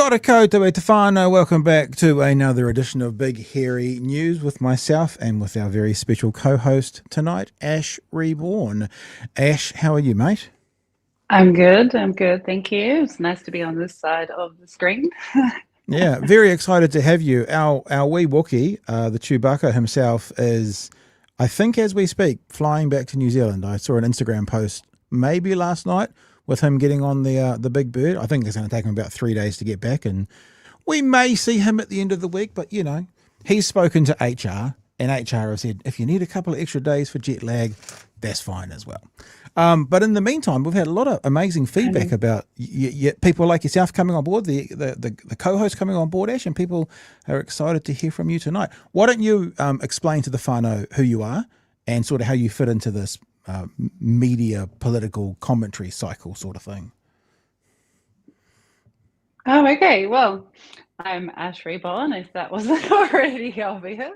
Kia ora koutou e te whānau. Welcome back to another edition of Big Hairy News with myself and with our very special co-host tonight, Ash Reborn. Ash, how are you, mate? I'm good, thank you. It's nice to be on this side of the screen. Yeah, very excited to have you. Our wee Wookie, the Chewbacca himself, is, I think as we speak, flying back to New Zealand. I saw an Instagram post maybe last night with him getting on the big bird. I think it's going to take him about 3 days to get back, and we may see him at the end of the week. But, you know, he's spoken to HR, and HR have said, if you need a couple of extra days for jet lag, that's fine as well. But in the meantime, we've had a lot of amazing feedback about people like yourself coming on board, the co-host coming on board, Ash, and people are excited to hear from you tonight. Why don't you explain to the whānau who you are and sort of how you fit into this media political commentary cycle sort of thing? Oh, okay. Well, I'm Ash Reborn, if that wasn't already obvious.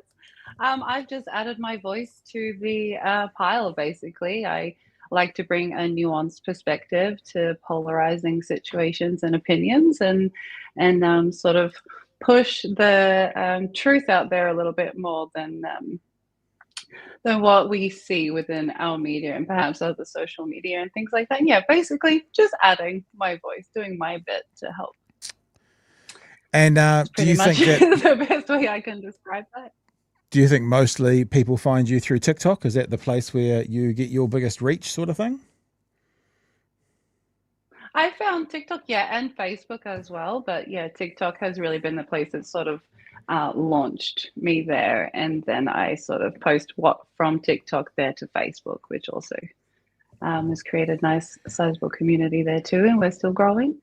I've just added my voice to the pile, basically. I like to bring a nuanced perspective to polarizing situations and opinions, and sort of push the truth out there a little bit more than what we see within our media and perhaps other social media and things like that. Yeah, basically just adding my voice, doing my bit to help. And do you think that the best way I can describe that? Do you think mostly people find you through TikTok? Is that the place where you get your biggest reach sort of thing? I found TikTok, yeah, and Facebook as well. But yeah, TikTok has really been the place that sort of launched me there. And then I sort of post from TikTok there to Facebook, which also has created a nice sizable community there too. And we're still growing.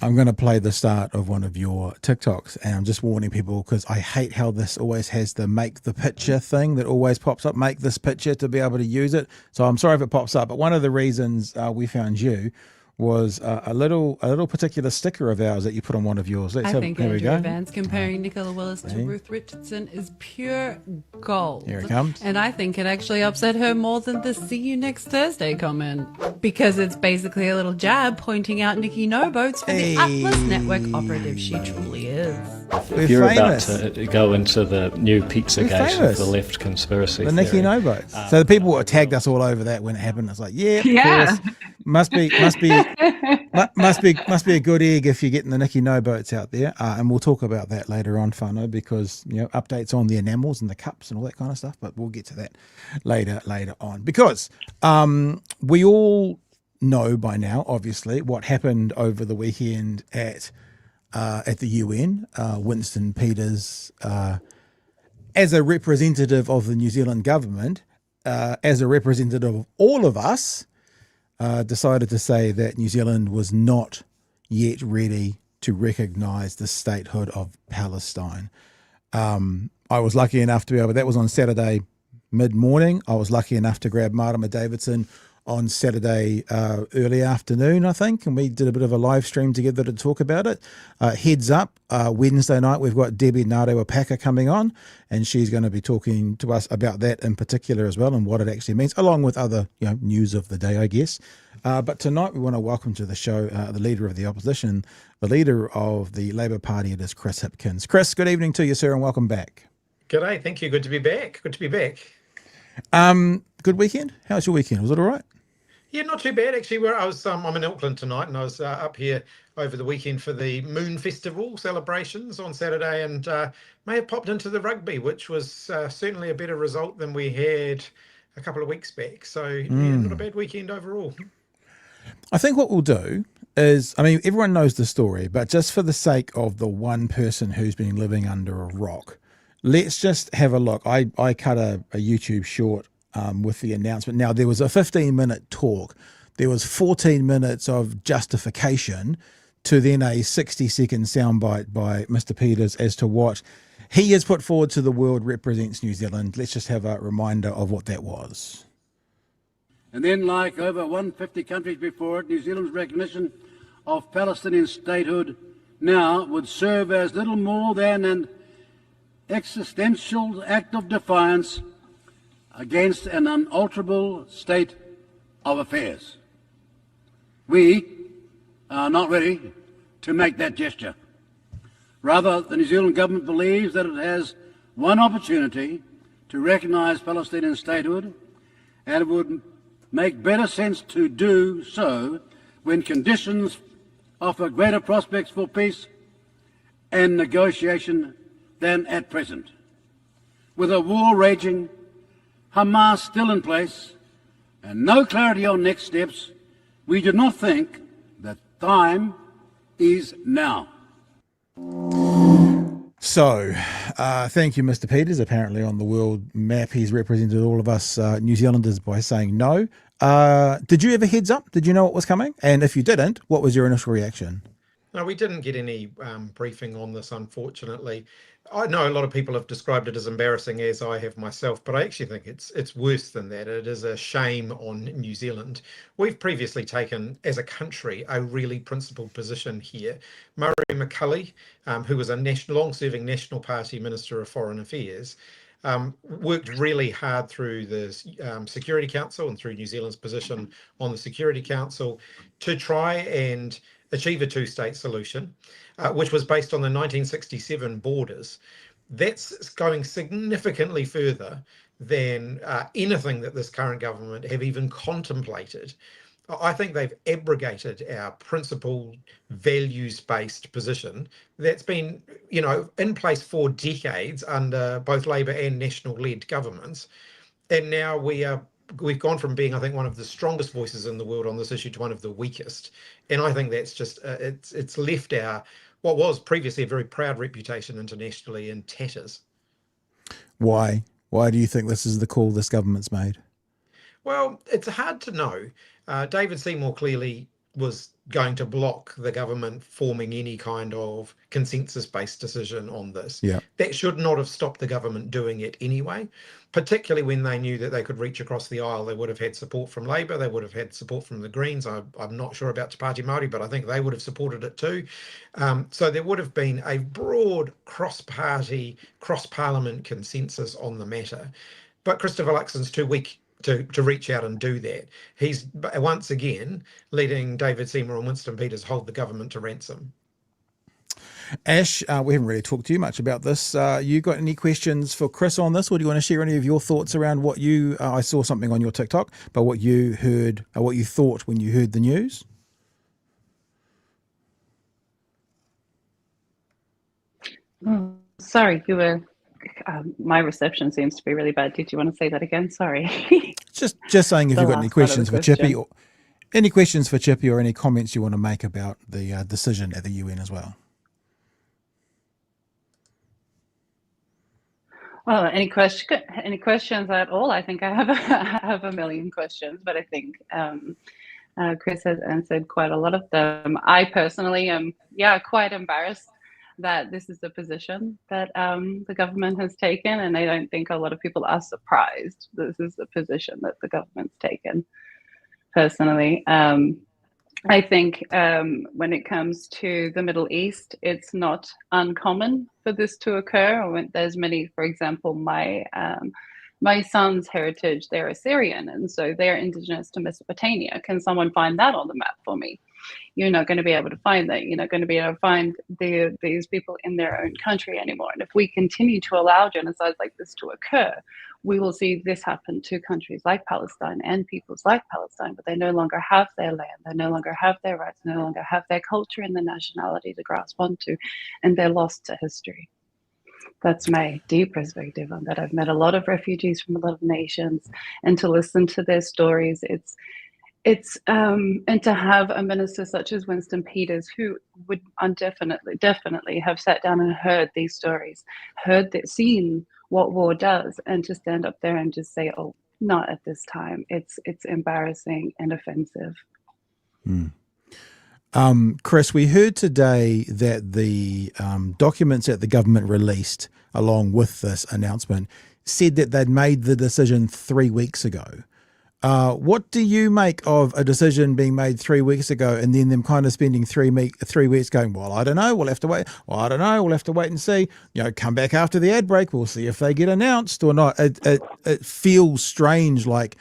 I'm going to play the start of one of your TikToks, and I'm just warning people because I hate how this always has the make the picture thing that always pops up, make this picture to be able to use it. So I'm sorry if it pops up, but one of the reasons we found you was a little particular sticker of ours that you put on one of yours. I think Andrew Vance comparing Nicola Willis to Ruth Richardson is pure gold. Here it comes. And I think it actually upset her more than the see you next Thursday comment, because it's basically a little jab pointing out Nikki No Boats for the Atlas Network operative she truly is. If you're famous. About to go into the new Pizzagate of the left conspiracy the theory. Nikki No Boats. So the people who tagged us all over that when it happened, it's like, yeah, of course. Must be a good egg if you're getting the Nikki No Boats out there, and we'll talk about that later on, whānau, because updates on the enamels and the cups and all that kind of stuff. But we'll get to that later on, because we all know by now, obviously, what happened over the weekend at the UN. Winston Peters, as a representative of the New Zealand government, as a representative of all of us, decided to say that New Zealand was not yet ready to recognise the statehood of Palestine. I was lucky enough to be able, that was on Saturday mid-morning. I was lucky enough to grab Marama Davidson on Saturday early afternoon, I think, and we did a bit of a live stream together to talk about it. Heads up, Wednesday night we've got Debbie Ngārewa-Paka coming on, and she's going to be talking to us about that in particular as well and what it actually means, along with other news of the day, I guess. But tonight we want to welcome to the show the Leader of the Opposition, the Leader of the Labour Party. It is Chris Hipkins. Chris, good evening to you, sir, and welcome back. G'day, thank you. Good to be back. Good weekend? How was your weekend? Was it all right? Yeah, not too bad actually. I'm in Auckland tonight, and I was up here over the weekend for the Moon Festival celebrations on Saturday, and may have popped into the rugby, which was certainly a better result than we had a couple of weeks back. So yeah, not a bad weekend overall. I think what we'll do is, I mean, everyone knows the story, but just for the sake of the one person who's been living under a rock, let's just have a look. I cut a YouTube short with the announcement. Now, there was a 15-minute talk. There was 14 minutes of justification to then a 60-second soundbite by Mr. Peters as to what he has put forward to the world represents New Zealand. Let's just have a reminder of what that was. And then, like over 150 countries before it, New Zealand's recognition of Palestinian statehood now would serve as little more than an existential act of defiance against an unalterable state of affairs. We are not ready to make that gesture. Rather, the New Zealand government believes that it has one opportunity to recognise Palestinian statehood, and it would make better sense to do so when conditions offer greater prospects for peace and negotiation than at present. With a war raging, Hamas still in place, and no clarity on next steps, we do not think that time is now. So, thank you, Mr. Peters. Apparently on the world map, he's represented all of us New Zealanders by saying no. Did you have a heads up? Did you know what was coming? And if you didn't, what was your initial reaction? No, we didn't get any briefing on this, unfortunately. I know a lot of people have described it as embarrassing, as I have myself, but I actually think it's worse than that. It is a shame on New Zealand. We've previously taken, as a country, a really principled position here. Murray McCully, who was a long-serving National Party Minister of Foreign Affairs, worked really hard through the Security Council and through New Zealand's position on the Security Council to try and achieve a two-state solution, which was based on the 1967 borders. That's going significantly further than anything that this current government have even contemplated. I think they've abrogated our principled, values-based position that's been, in place for decades under both Labour and National-led governments. And now we've gone from being, I think, one of the strongest voices in the world on this issue to one of the weakest. And I think that's just, it's left what was previously a very proud reputation internationally in tatters. Why? Why do you think this is the call this government's made? Well, it's hard to know. David Seymour clearly was going to block the government forming any kind of consensus-based decision on this. Yeah. That should not have stopped the government doing it anyway, particularly when they knew that they could reach across the aisle. They would have had support from Labour, they would have had support from the Greens. I'm not sure about Te Pāti Māori, but I think they would have supported it too. So there would have been a broad cross-party, cross-parliament consensus on the matter. But Christopher Luxon's too weak to reach out and do that. He's once again letting David Seymour and Winston Peters hold the government to ransom. Ash, we haven't really talked to you much about this. You got any questions for Chris on this, or do you want to share any of your thoughts around what you, I saw something on your TikTok, but what you heard, what you thought when you heard the news? Oh, sorry, you were... my reception seems to be really bad. Did you want to say that again? Sorry. just saying if you've got any questions for Chippy, or any questions for Chippy, or any comments you want to make about the decision at the UN as well. Well, any questions at all? I think I have a million questions, but I think Chris has answered quite a lot of them. I personally am, quite embarrassed that this is the position that the government has taken, and I don't think a lot of people are surprised this is the position that the government's taken. Personally, I think when it comes to the Middle East, it's not uncommon for this to occur. When there's many, for example, my son's heritage, they're Assyrian, and so they're indigenous to Mesopotamia. Can someone find that on the map for me? You're not going to be able to find that. You're not going to be able to find these people in their own country anymore. And if we continue to allow genocides like this to occur, we will see this happen to countries like Palestine and peoples like Palestine, but they no longer have their land, they no longer have their rights, no longer have their culture and their nationality to grasp onto, and they're lost to history. That's my deep perspective on that. I've met a lot of refugees from a lot of nations, and to listen to their stories, and to have a minister such as Winston Peters, who would definitely have sat down and heard these stories, seen what war does, and to stand up there and just say, "Oh, not at this time." It's embarrassing and offensive. Chris, we heard today that the documents that the government released along with this announcement said that they'd made the decision 3 weeks ago. What do you make of a decision being made 3 weeks ago and then them kind of spending 3 weeks going, well, I don't know, we'll have to wait. Well, I don't know, we'll have to wait and see. Come back after the ad break, we'll see if they get announced or not. It feels strange, like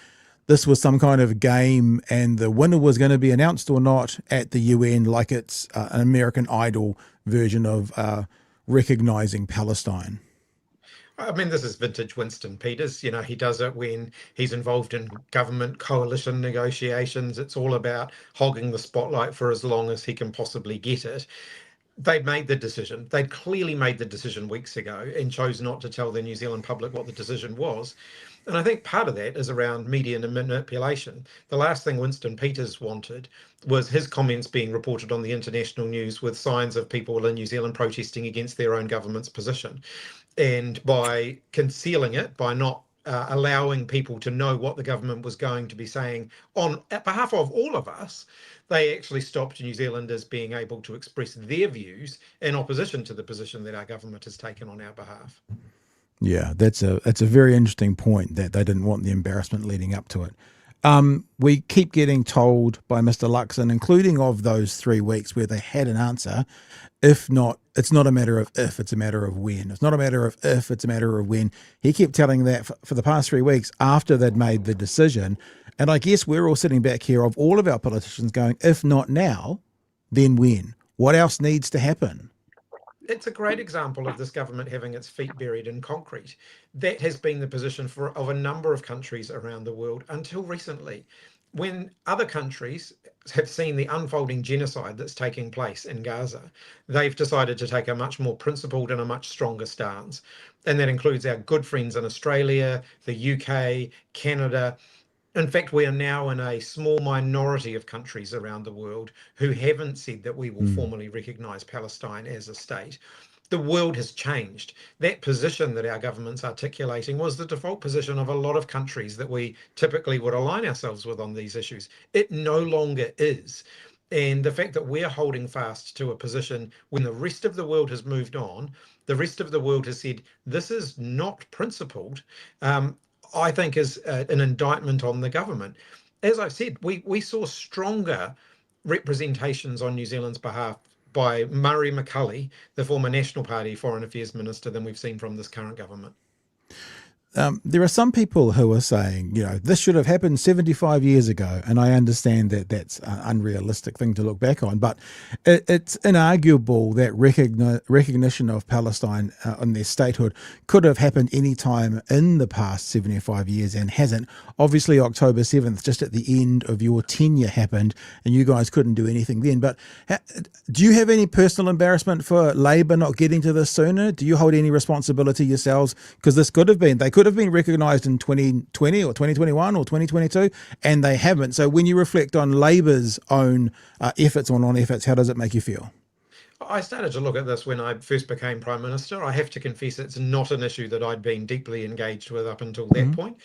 this was some kind of game and the winner was going to be announced or not at the UN, like it's an American Idol version of recognising Palestine? I mean, this is vintage Winston Peters. You know, he does it when he's involved in government coalition negotiations. It's all about hogging the spotlight for as long as he can possibly get it. They'd made the decision. They'd clearly made the decision weeks ago and chose not to tell the New Zealand public what the decision was. And I think part of that is around media manipulation. The last thing Winston Peters wanted was his comments being reported on the international news with signs of people in New Zealand protesting against their own government's position. And by concealing it, by not allowing people to know what the government was going to be saying on behalf of all of us, they actually stopped New Zealanders being able to express their views in opposition to the position that our government has taken on our behalf. Yeah, that's a very interesting point, that they didn't want the embarrassment leading up to it. We keep getting told by Mr. Luxon, including of those 3 weeks where they had an answer, if not, it's not a matter of if, it's a matter of when. It's not a matter of if, it's a matter of when. He kept telling that for the past 3 weeks after they'd made the decision. And I guess we're all sitting back here of all of our politicians going, if not now, then when? What else needs to happen? It's a great example of this government having its feet buried in concrete. That has been the position of a number of countries around the world until recently. When other countries have seen the unfolding genocide that's taking place in Gaza, they've decided to take a much more principled and a much stronger stance. And that includes our good friends in Australia, the UK, Canada. In fact, we are now in a small minority of countries around the world who haven't said that we will formally recognise Palestine as a state. The world has changed. That position that our government's articulating was the default position of a lot of countries that we typically would align ourselves with on these issues. It no longer is. And the fact that we're holding fast to a position when the rest of the world has moved on, the rest of the world has said, this is not principled, I think is an indictment on the government. As I've said, we saw stronger representations on New Zealand's behalf by Murray McCully, the former National Party Foreign Affairs Minister, than we've seen from this current government. There are some people who are saying, this should have happened 75 years ago. And I understand that that's an unrealistic thing to look back on. But it's inarguable that recognition of Palestine and their statehood could have happened any time in the past 75 years and hasn't. Obviously, October 7th, just at the end of your tenure, happened and you guys couldn't do anything then. But do you have any personal embarrassment for Labour not getting to this sooner? Do you hold any responsibility yourselves? Because this could have been, they could have been recognised in 2020 or 2021 or 2022, and they haven't. So when you reflect on Labour's own efforts or non-efforts, how does it make you feel? I started to look at this when I first became Prime Minister. I have to confess it's not an issue that I'd been deeply engaged with up until that point.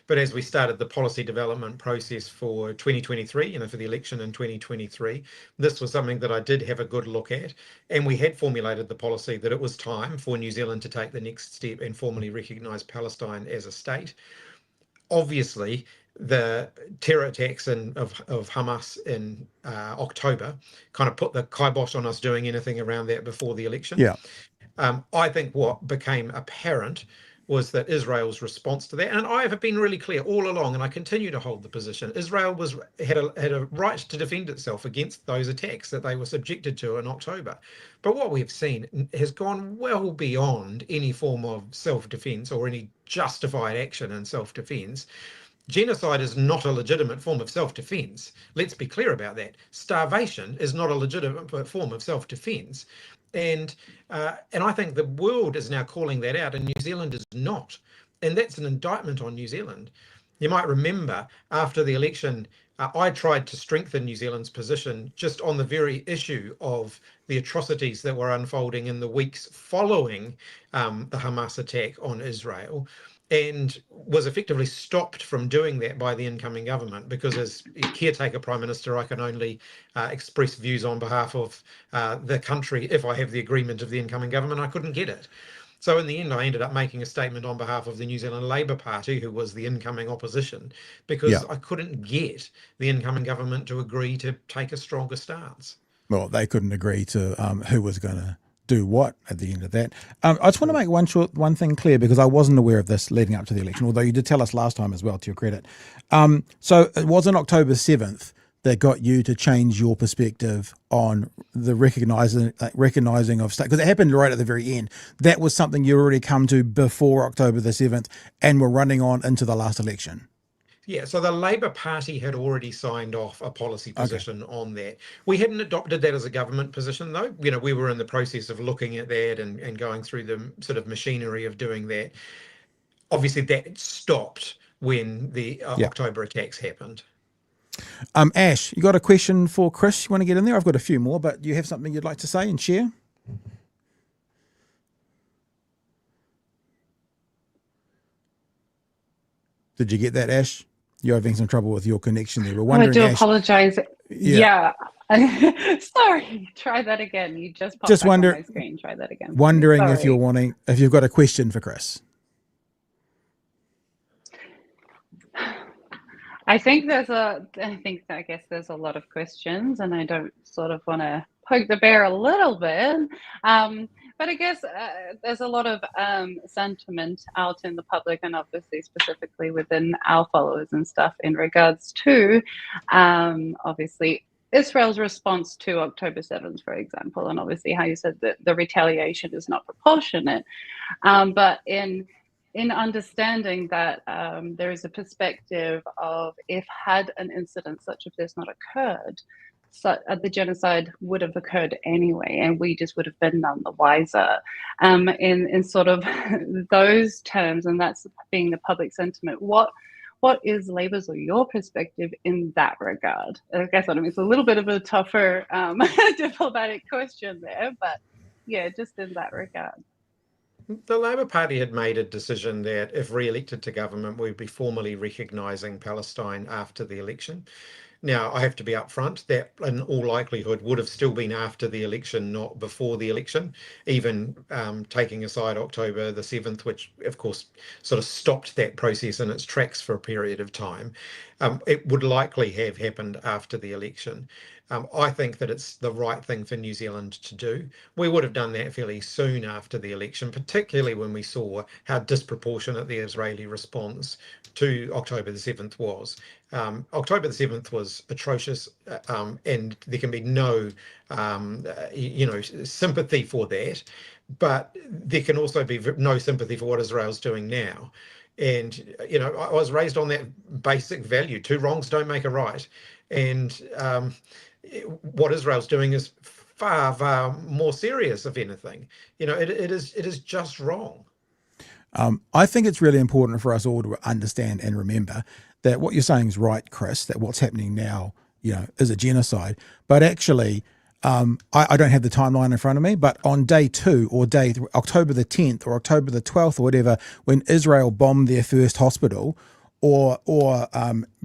But as we started the policy development process for 2023, for the election in 2023, this was something that I did have a good look at. And we had formulated the policy that it was time for New Zealand to take the next step and formally recognise Palestine as a state. Obviously, the terror attacks of Hamas in October kind of put the kibosh on us doing anything around that before the election. Yeah. I think what became apparent was that Israel's response to that, and I have been really clear all along, and I continue to hold the position, Israel had a right to defend itself against those attacks that they were subjected to in October. But what we've seen has gone well beyond any form of self-defense or any justified action in self-defense. Genocide is not a legitimate form of self-defense. Let's be clear about that. Starvation is not a legitimate form of self-defense. And I think the world is now calling that out, and New Zealand is not. And that's an indictment on New Zealand. You might remember after the election, I tried to strengthen New Zealand's position just on the very issue of the atrocities that were unfolding in the weeks following the Hamas attack on Israel, and was effectively stopped from doing that by the incoming government, because as caretaker Prime Minister, I can only express views on behalf of the country if I have the agreement of the incoming government. I couldn't get it. So in the end, I ended up making a statement on behalf of the New Zealand Labour Party, who was the incoming opposition, because I couldn't get the incoming government to agree to take a stronger stance. Well, they couldn't agree to who was going to do what at the end of that. I just want to make one thing clear, because I wasn't aware of this leading up to the election, although you did tell us last time as well, to your credit. So it was on October 7th that got you to change your perspective on the recognizing of state? Because it happened right at the very end. That was something you already come to before October the 7th and were running on into the last election. Yeah, so the Labour Party had already signed off a policy position on that. We hadn't adopted that as a government position, though. You know, we were in the process of looking at that and going through the sort of machinery of doing that. Obviously, that stopped when the October attacks happened. Ash, you got a question for Chris? You want to get in there? I've got a few more, but do you have something you'd like to say and share? Did you get that, Ash? You're having some trouble with your connection there. We're wondering, I do Ash, apologize. Yeah. Sorry. Try that again. You just popped back on my screen. Try that again. Wondering if you've got a question for Chris. I guess there's a lot of questions, and I don't sort of want to poke the bear a little bit. But I guess there's a lot of sentiment out in the public, and obviously specifically within our followers and stuff, in regards to obviously Israel's response to October 7th, for example, and obviously how you said that the retaliation is not proportionate. But in understanding that there is a perspective of, if had an incident such as this not occurred, so the genocide would have occurred anyway, and we just would have been none the wiser. In sort of those terms, and that's being the public sentiment. What is Labour's or your perspective in that regard? I guess it's a little bit of a tougher diplomatic question there, but yeah, just in that regard. The Labour Party had made a decision that if re-elected to government, we'd be formally recognising Palestine after the election. Now, I have to be upfront that in all likelihood would have still been after the election, not before the election, even taking aside October the 7th, which of course sort of stopped that process in its tracks for a period of time. It would likely have happened after the election. I think that it's the right thing for New Zealand to do. We would have done that fairly soon after the election, particularly when we saw how disproportionate the Israeli response to October the 7th was. October the 7th was atrocious, and there can be no, sympathy for that. But there can also be no sympathy for what Israel's doing now. And, I was raised on that basic value: two wrongs don't make a right. And what Israel's doing is far, far more serious, if anything. It is just wrong. I think it's really important for us all to understand and remember that what you're saying is right, Chris, that what's happening now, is a genocide. But actually, I don't have the timeline in front of me, but on day 2 or October the 10th or October the 12th or whatever, when Israel bombed their first hospital or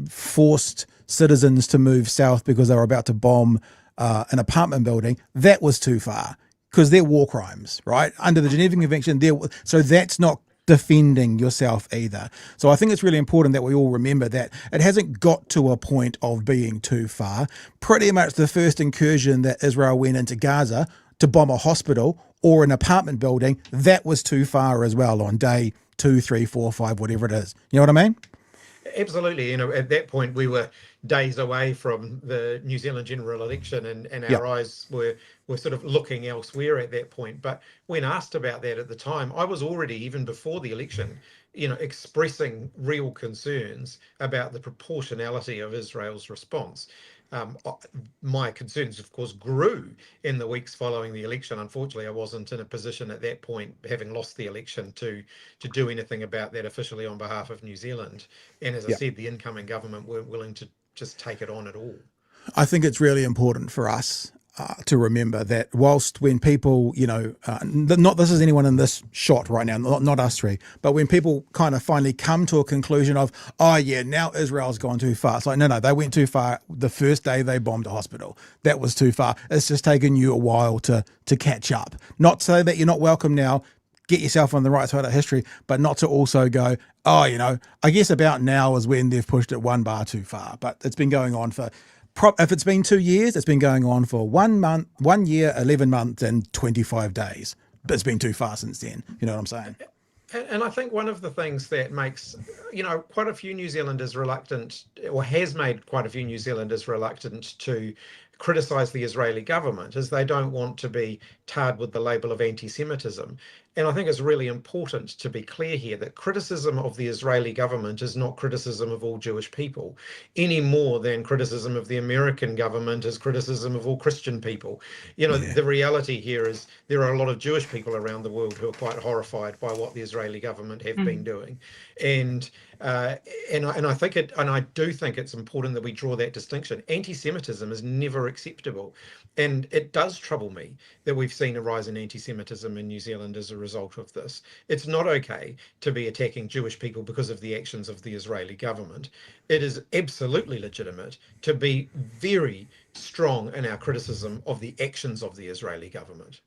forced citizens to move south because they were about to bomb an apartment building, that was too far, because they're war crimes, right? Under the Geneva Convention, so that's not defending yourself either. So I think it's really important that we all remember that it hasn't got to a point of being too far. Pretty much the first incursion that Israel went into Gaza to bomb a hospital or an apartment building, that was too far as well on day 2, 3, 4, 5, whatever it is. You know what I mean? Absolutely. At that point, we were days away from the New Zealand general election, and our eyes were sort of looking elsewhere at that point. But when asked about that at the time, I was already, even before the election, expressing real concerns about the proportionality of Israel's response. My concerns, of course, grew in the weeks following the election. Unfortunately, I wasn't in a position at that point, having lost the election, to do anything about that officially on behalf of New Zealand. And as I said, the incoming government weren't willing to just take it on at all. I think it's really important for us to remember that whilst when people, not this is anyone in this shot right now, not us three, but when people kind of finally come to a conclusion of, now Israel's gone too far. It's like, no, they went too far the first day they bombed a hospital. That was too far. It's just taken you a while to catch up. Not so that you're not welcome now. Get yourself on the right side of history, but not to also go, I guess about now is when they've pushed it one bar too far. But it's been going on for, if it's been 2 years, it's been going on for 1 month, 1 year, 11 months and 25 days. But it's been too far since then. You know what I'm saying? And I think one of the things that makes, quite a few New Zealanders reluctant, or has made quite a few New Zealanders reluctant to criticise the Israeli government, is they don't want to be tarred with the label of anti-Semitism. And I think it's really important to be clear here that criticism of the Israeli government is not criticism of all Jewish people, any more than criticism of the American government is criticism of all Christian people. The reality here is there are a lot of Jewish people around the world who are quite horrified by what the Israeli government have been doing. And I do think it's important that we draw that distinction. Anti-Semitism is never acceptable. And it does trouble me that we've seen a rise in anti-Semitism in New Zealand as a result of this. It's not okay to be attacking Jewish people because of the actions of the Israeli government. It is absolutely legitimate to be very strong in our criticism of the actions of the Israeli government.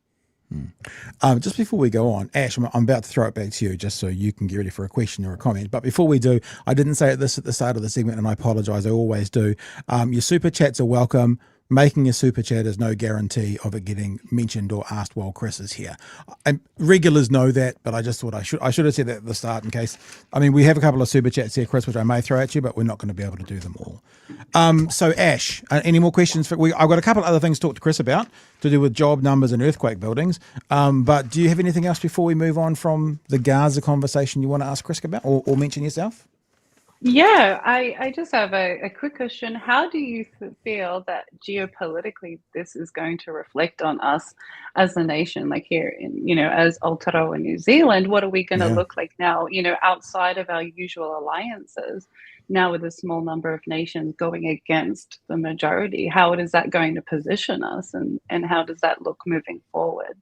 Just before we go on, Ash, I'm about to throw it back to you just so you can get ready for a question or a comment. But before we do, I didn't say this at the start of the segment, and I apologise, I always do. Your super chats are welcome. Making a super chat is no guarantee of it getting mentioned or asked while Chris is here. And regulars know that, but I just thought I should have said that at the start in case. I mean, we have a couple of super chats here, Chris, which I may throw at you, but we're not going to be able to do them all. So Ash, any more questions? I've got a couple of other things to talk to Chris about to do with job numbers and earthquake buildings. But do you have anything else before we move on from the Gaza conversation you want to ask Chris about or mention yourself? Yeah, I just have a quick question. How do you feel that geopolitically this is going to reflect on us as a nation, like here in, as Aotearoa New Zealand? What are we going to look like now, outside of our usual alliances, now with a small number of nations going against the majority? How is that going to position us, and how does that look moving forward?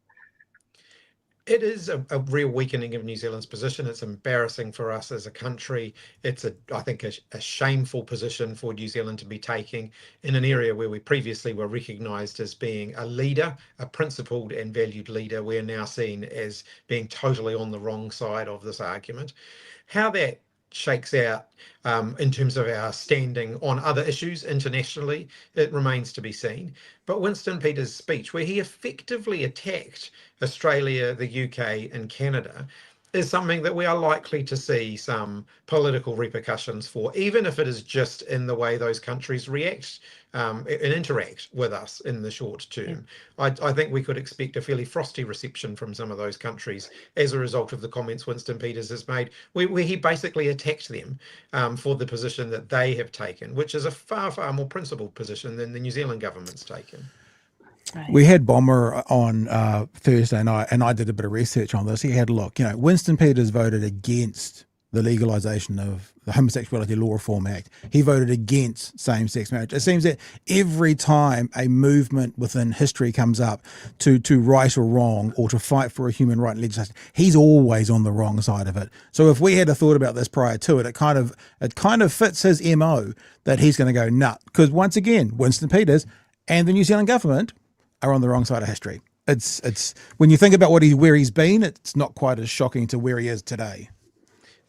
It is a real weakening of New Zealand's position. It's embarrassing for us as a country. It's, I think, a shameful position for New Zealand to be taking in an area where we previously were recognised as being a leader, a principled and valued leader. We're now seen as being totally on the wrong side of this argument. How that shakes out in terms of our standing on other issues internationally, it remains to be seen. But Winston Peters' speech, where he effectively attacked Australia, the UK and Canada, is something that we are likely to see some political repercussions for, even if it is just in the way those countries react and interact with us in the short term. I think we could expect a fairly frosty reception from some of those countries as a result of the comments Winston Peters has made, where he basically attacked them for the position that they have taken, which is a far, far more principled position than the New Zealand government's taken. We had Bomber on Thursday night, and I did a bit of research on this. He had a look. Winston Peters voted against the legalisation of the Homosexuality Law Reform Act. He voted against same-sex marriage. It seems that every time a movement within history comes up to right or wrong or to fight for a human right legislation, he's always on the wrong side of it. So if we had a thought about this prior to it, it kind of fits his MO that he's going to go nut. Because once again, Winston Peters and the New Zealand government are on the wrong side of history. It's when you think about where he's been, it's not quite as shocking to where he is today.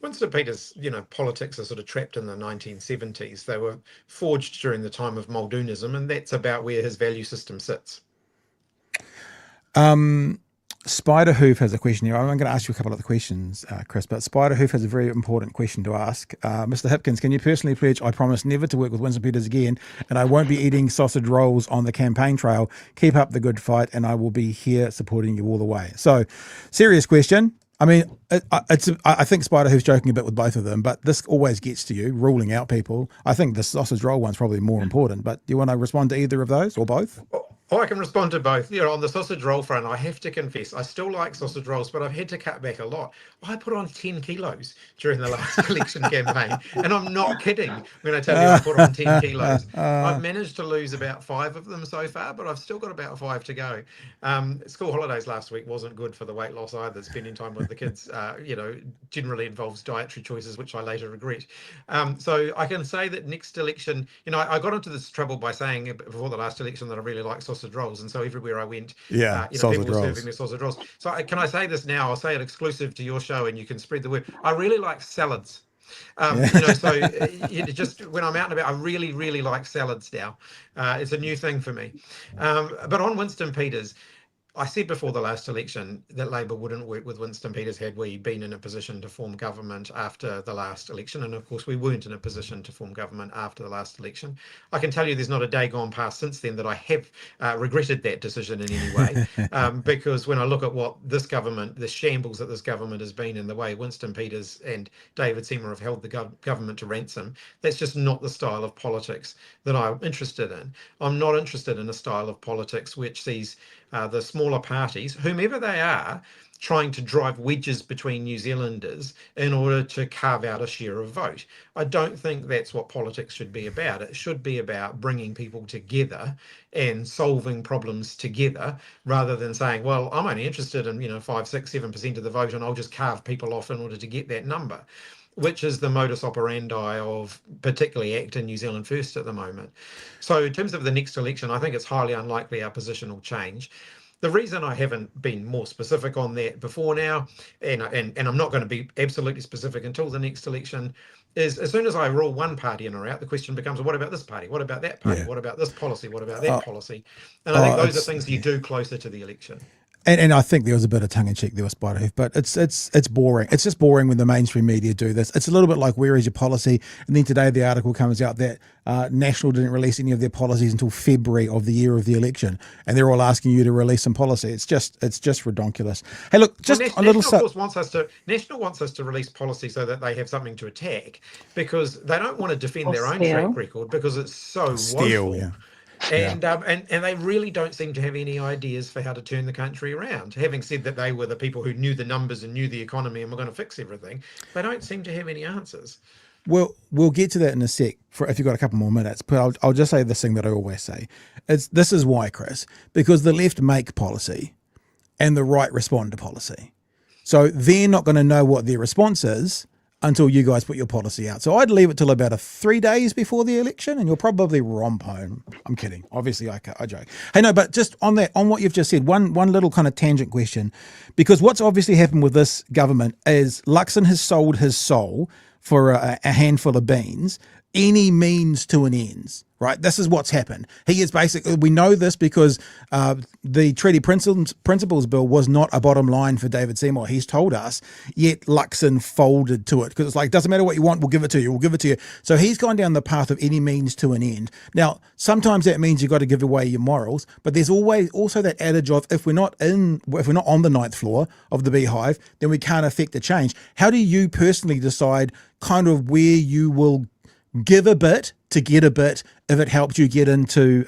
Winston Peters, politics are sort of trapped in the 1970s. They were forged during the time of Muldonism, and that's about where his value system sits. Spiderhoof has a question here. I'm going to ask you a couple of other questions, Chris, but Spiderhoof has a very important question to ask. Mr. Hipkins, can you personally pledge, I promise never to work with Winston Peters again, and I won't be eating sausage rolls on the campaign trail. Keep up the good fight, and I will be here supporting you all the way. So, serious question. I mean, I think Spiderhoof's joking a bit with both of them, but this always gets to you, ruling out people. I think the sausage roll one's probably more important, but do you want to respond to either of those or both? Oh, I can respond to both. On the sausage roll front, I have to confess, I still like sausage rolls, but I've had to cut back a lot. I put on 10 kilos during the last election campaign, and I'm not kidding when I tell you I put on 10 kilos. I've managed to lose about 5 of them so far, but I've still got about 5 to go. School holidays last week wasn't good for the weight loss either. Spending time with the kids, generally involves dietary choices, which I later regret. So I can say that next election, I got into this trouble by saying before the last election that I really like sausage rolls, and so everywhere I went, people were serving their sausage rolls. So can I say this now? I'll say it exclusive to your show, and you can spread the word. I really like salads. So just when I'm out and about, I really, really like salads now. It's a new thing for me. But on Winston Peters, I said before the last election that Labour wouldn't work with Winston Peters had we been in a position to form government after the last election. And of course, we weren't in a position to form government after the last election. I can tell you there's not a day gone past since then that I have regretted that decision in any way. Because when I look at what this government, the shambles that this government has been in, the way Winston Peters and David Seymour have held the government to ransom, that's just not the style of politics that I'm interested in. I'm not interested in a style of politics which sees the smaller parties, whomever they are, trying to drive wedges between New Zealanders in order to carve out a share of vote. I don't think that's what politics should be about. It should be about bringing people together and solving problems together, rather than saying, well, I'm only interested in 5, 6, 7% of the vote and I'll just carve people off in order to get that number, which is the modus operandi of particularly ACT and New Zealand First at the moment. So in terms of the next election, I think it's highly unlikely our position will change. The reason I haven't been more specific on that before now, and I'm not going to be absolutely specific until the next election, is as soon as I rule one party in or out, the question becomes, well, what about this party? What about that party? What about this policy? What about that policy? And I think those are things you do closer to the election. And I think there was a bit of tongue-in-cheek there with Spiderhoof, but it's boring. It's just boring when the mainstream media do this. It's a little bit like, where is your policy? And then today the article comes out that National didn't release any of their policies until February of the year of the election, and they're all asking you to release some policy. It's just ridiculous. Hey, look, just a little. National wants us to release policy so that they have something to attack, because they don't want to defend their own track record because it's so woeful. Yeah. And they really don't seem to have any ideas for how to turn the country around. Having said that they were the people who knew the numbers and knew the economy and were going to fix everything, they don't seem to have any answers. Well, we'll get to that in a sec, if you've got a couple more minutes, but I'll just say this thing that I always say. This is why, Chris, because the left make policy and the right respond to policy. So they're not going to know what their response is until you guys put your policy out. So I'd leave it till about 3 days before the election, and you'll probably romp home. I'm kidding. Obviously, I joke. Hey, no, but just on what you've just said, one little kind of tangent question, because what's obviously happened with this government is Luxon has sold his soul for a handful of beans, any means to an ends, right? This is what's happened. He is basically, we know this because the Treaty Principles Bill was not a bottom line for David Seymour. He's told us, yet Luxon folded to it because it's like, doesn't matter what you want, we'll give it to you. So he's gone down the path of any means to an end. Now, sometimes that means you've got to give away your morals, but there's always also that adage of if we're not on the 9th floor of the beehive, then we can't affect the change. How do you personally decide kind of where you will give a bit to get a bit if it helps you get into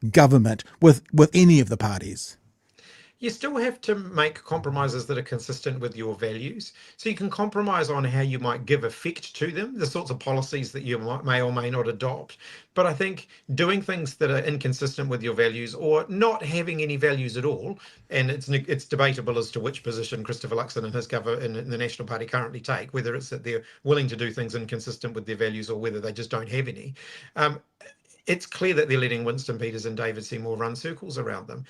government with any of the parties? You still have to make compromises that are consistent with your values. So you can compromise on how you might give effect to them, the sorts of policies that you may or may not adopt. But I think doing things that are inconsistent with your values, or not having any values at all, and it's debatable as to which position Christopher Luxon and his and the National Party currently take, whether it's that they're willing to do things inconsistent with their values or whether they just don't have any. It's clear that they're letting Winston Peters and David Seymour run circles around them.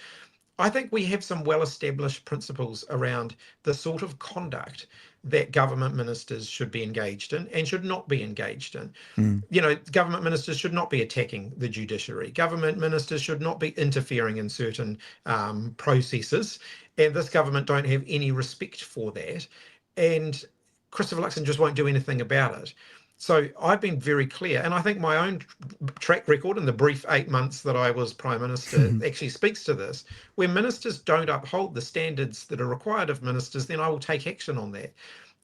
I think we have some well-established principles around the sort of conduct that government ministers should be engaged in and should not be engaged in. Government ministers should not be attacking the judiciary. Government ministers should not be interfering in certain processes. And this government don't have any respect for that. And Christopher Luxon just won't do anything about it. So I've been very clear, and I think my own track record in the brief 8 months that I was Prime Minister actually speaks to this. Where ministers don't uphold the standards that are required of ministers, then I will take action on that.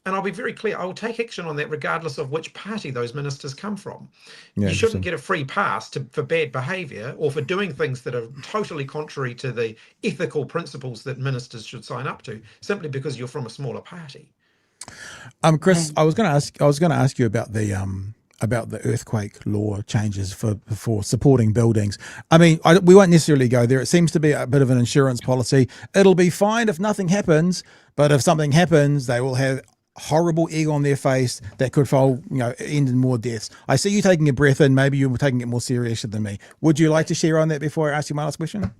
And I'll be very clear, I will take action on that regardless of which party those ministers come from. You shouldn't get a free pass for bad behaviour or for doing things that are totally contrary to the ethical principles that ministers should sign up to, simply because you're from a smaller party. Chris, I was going to ask you about the earthquake law changes for supporting buildings. I mean, we won't necessarily go there. It seems to be a bit of an insurance policy. It'll be fine if nothing happens, but if something happens, they will have horrible egg on their face that could end in more deaths. I see you taking a breath in. Maybe you're taking it more seriously than me. Would you like to share on that before I ask you my last question?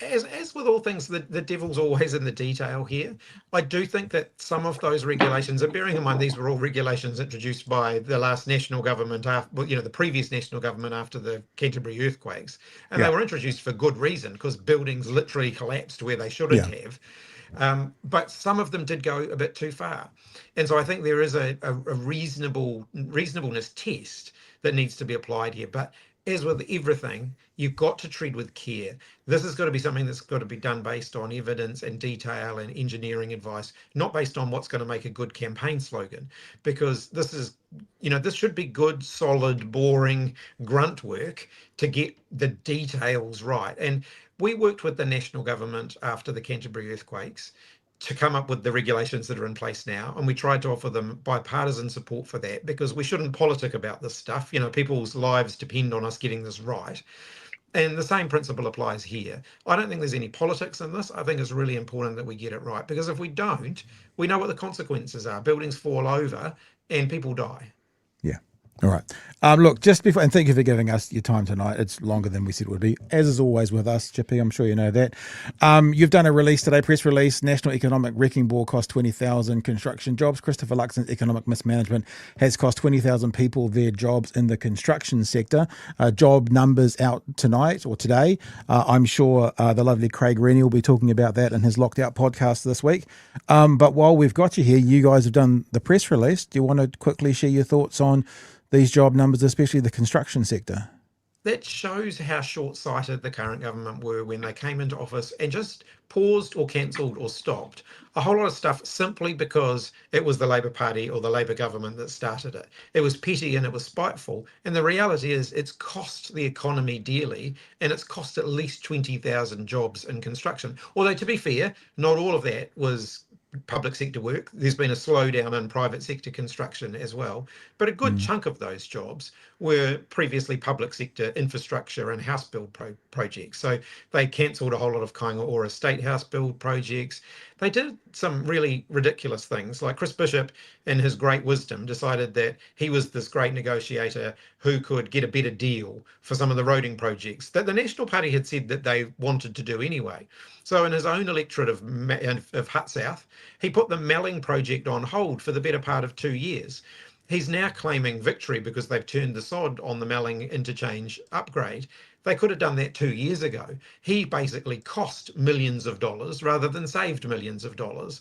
as with all things, the devil's always in the detail here. I do think that some of those regulations, and bearing in mind these were all regulations introduced by the last national government, the previous national government after the Canterbury earthquakes, and they were introduced for good reason because buildings literally collapsed where they shouldn't have. But some of them did go a bit too far, and so I think there is a reasonableness test that needs to be applied here. But as with everything, you've got to tread with care. This has got to be something that's got to be done based on evidence and detail and engineering advice, not based on what's going to make a good campaign slogan, because this should be good, solid, boring grunt work to get the details right. And we worked with the national government after the Canterbury earthquakes to come up with the regulations that are in place now, and we tried to offer them bipartisan support for that, because we shouldn't politic about this stuff. People's lives depend on us getting this right, and the same principle applies here. I don't think there's any politics in this. I think it's really important that we get it right, because if we don't, we know what the consequences are. Buildings fall over and people die. Yeah. All right. Look, just before, and thank you for giving us your time tonight. It's longer than we said it would be, as is always with us, Chippy. I'm sure you know that. You've done a release today, press release. National Economic Wrecking Ball cost 20,000 construction jobs. Christopher Luxon's economic mismanagement has cost 20,000 people their jobs in the construction sector. Job numbers out tonight or today. I'm sure the lovely Craig Rennie will be talking about that in his Locked Out podcast this week. But while we've got you here, you guys have done the press release. Do you want to quickly share your thoughts on these job numbers, especially the construction sector? That shows how short-sighted the current government were when they came into office and just paused or cancelled or stopped a whole lot of stuff simply because it was the Labour Party or the Labour government that started it. It was petty and it was spiteful. And the reality is it's cost the economy dearly, and it's cost at least 20,000 jobs in construction. Although, to be fair, not all of that was public sector work. There's been a slowdown in private sector construction as well, but a good chunk of those jobs were previously public sector infrastructure and house build projects. So they cancelled a whole lot of Kainga Ora state house build projects. They did some really ridiculous things, like Chris Bishop, in his great wisdom, decided that he was this great negotiator who could get a better deal for some of the roading projects that the National Party had said that they wanted to do anyway. So in his own electorate of Hutt South, he put the Melling project on hold for the better part of 2 years. He's now claiming victory because they've turned the sod on the Melling interchange upgrade. They could have done that 2 years ago. He basically cost millions of dollars rather than saved millions of dollars.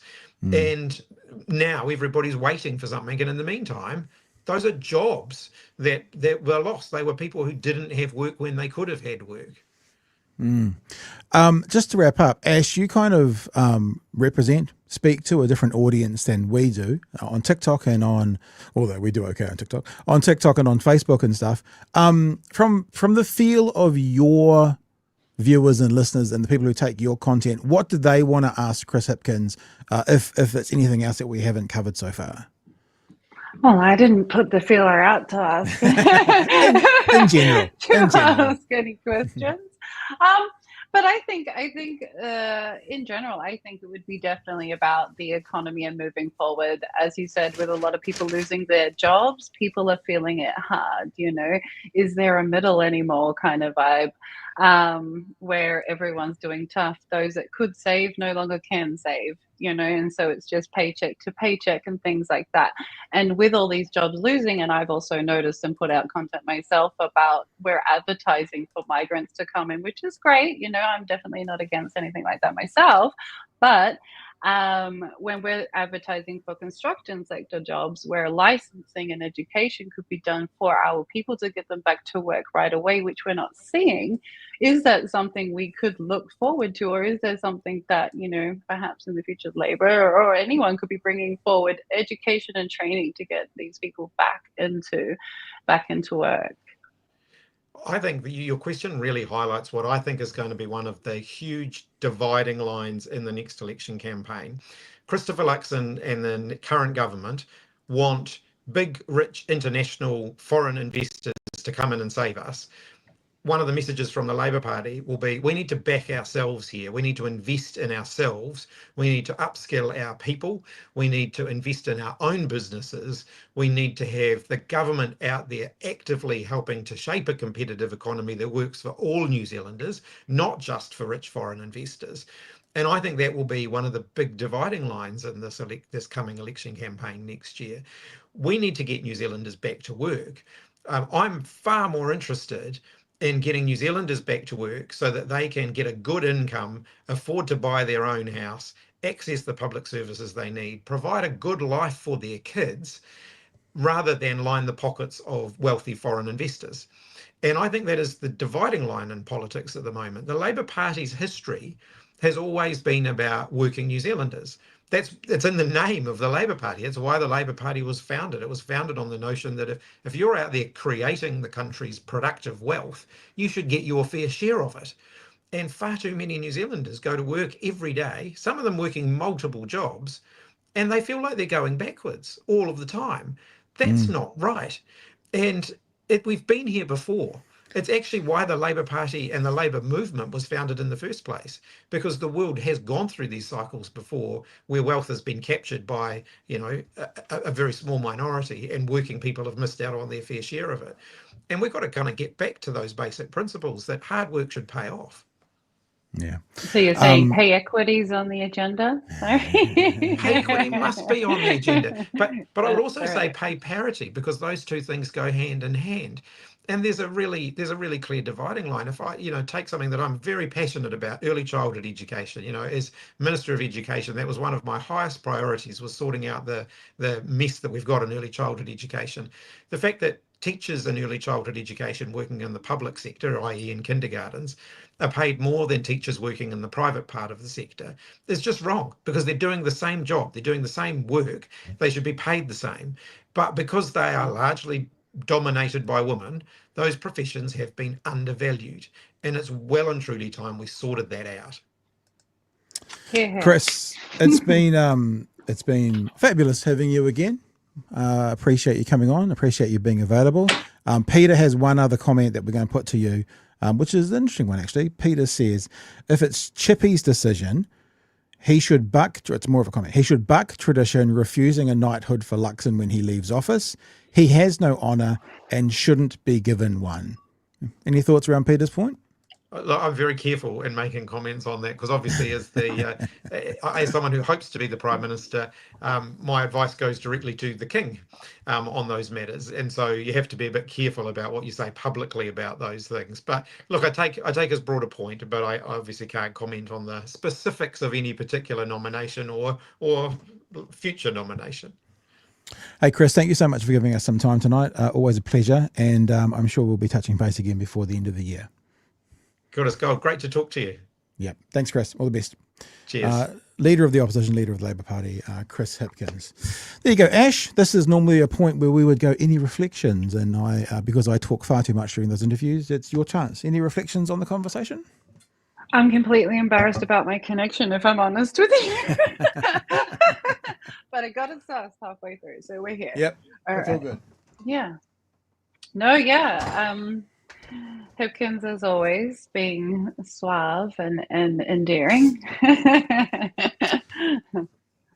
And now everybody's waiting for something. And in the meantime, those are jobs that were lost. They were people who didn't have work when they could have had work. Just to wrap up, Ash, you kind of speak to a different audience than we do on TikTok and although we do okay on TikTok and on Facebook and stuff. From the feel of your viewers and listeners and the people who take your content, what do they want to ask Chris Hipkins if it's anything else that we haven't covered so far? Well, I didn't put the feeler out to ask. in general. Ask any questions. But I think in general, I think it would be definitely about the economy and moving forward. As you said, with a lot of people losing their jobs, people are feeling it hard. Is there a middle anymore kind of vibe where everyone's doing tough? Those that could save no longer can save, and so it's just paycheck to paycheck and things like that. And with all these jobs losing, and I've also noticed and put out content myself about we're advertising for migrants to come in, which is great. I'm definitely not against anything like that myself, but when we're advertising for construction sector jobs where licensing and education could be done for our people to get them back to work right away, which we're not seeing, is that something we could look forward to? Or is there something that, perhaps in the future Labour or anyone could be bringing forward education and training to get these people back into work? I think that your question really highlights what I think is going to be one of the huge dividing lines in the next election campaign. Christopher Luxon and the current government want big, rich, international foreign investors to come in and save us. one of the messages from the Labour Party will be, we need to back ourselves here. We need to invest in ourselves. We need to upskill our people. We need to invest in our own businesses. We need to have the government out there actively helping to shape a competitive economy that works for all New Zealanders, not just for rich foreign investors. And I think that will be one of the big dividing lines in this coming election campaign next year. We need to get New Zealanders back to work. I'm far more interested in getting New Zealanders back to work so that they can get a good income, afford to buy their own house, access the public services they need, provide a good life for their kids, rather than line the pockets of wealthy foreign investors. And I think that is the dividing line in politics at the moment. The Labour Party's history has always been about working New Zealanders. It's in the name of the Labour Party. It's why the Labour Party was founded. It was founded on the notion that if you're out there creating the country's productive wealth, you should get your fair share of it. And far too many New Zealanders go to work every day, some of them working multiple jobs, and they feel like they're going backwards all of the time. That's not right. And we've been here before. It's actually why the Labour Party and the Labour movement was founded in the first place, because the world has gone through these cycles before where wealth has been captured by, a very small minority, and working people have missed out on their fair share of it. And we've got to kind of get back to those basic principles that hard work should pay off. Yeah. So you're saying pay equity's on the agenda? Pay equity must be on the agenda. But I would also say pay parity, because those two things go hand in hand. And there's a really clear dividing line. If I, take something that I'm very passionate about, early childhood education, as Minister of Education, that was one of my highest priorities, was sorting out the mess that we've got in early childhood education. The fact that teachers in early childhood education working in the public sector, i.e. in kindergartens, are paid more than teachers working in the private part of the sector is just wrong, because they're doing the same job, they're doing the same work, they should be paid the same. But because they are largely dominated by women, those professions have been undervalued, and it's well and truly time we sorted that out. Chris, it's been fabulous having you again. Appreciate you coming on, appreciate you being available. Peter has one other comment that we're going to put to you, which is an interesting one actually. Peter says, if it's Chippy's decision, he should buck, it's more of a comment, he should buck tradition, refusing a knighthood for Luxon when he leaves office. He has no honour and shouldn't be given one. Any thoughts around Peter's point? I'm very careful in making comments on that, because obviously as someone who hopes to be the Prime Minister, my advice goes directly to the King on those matters. And so you have to be a bit careful about what you say publicly about those things. But look, I take his broader point, but I obviously can't comment on the specifics of any particular nomination or future nomination. Hey, Chris, thank you so much for giving us some time tonight. Always a pleasure. And I'm sure we'll be touching base again before the end of the year. Good as gold. Great to talk to you. Yeah. Thanks, Chris. All the best. Cheers. Leader of the opposition, leader of the Labour Party, Chris Hipkins. There you go, Ash. This is normally a point where we would go, any reflections? And because I talk far too much during those interviews, it's your chance. Any reflections on the conversation? I'm completely embarrassed about my connection, if I'm honest with you. But I got it sus halfway through, so we're here. Yep. That's all good. Yeah. No, yeah. Hipkins, as always, being suave and endearing. Do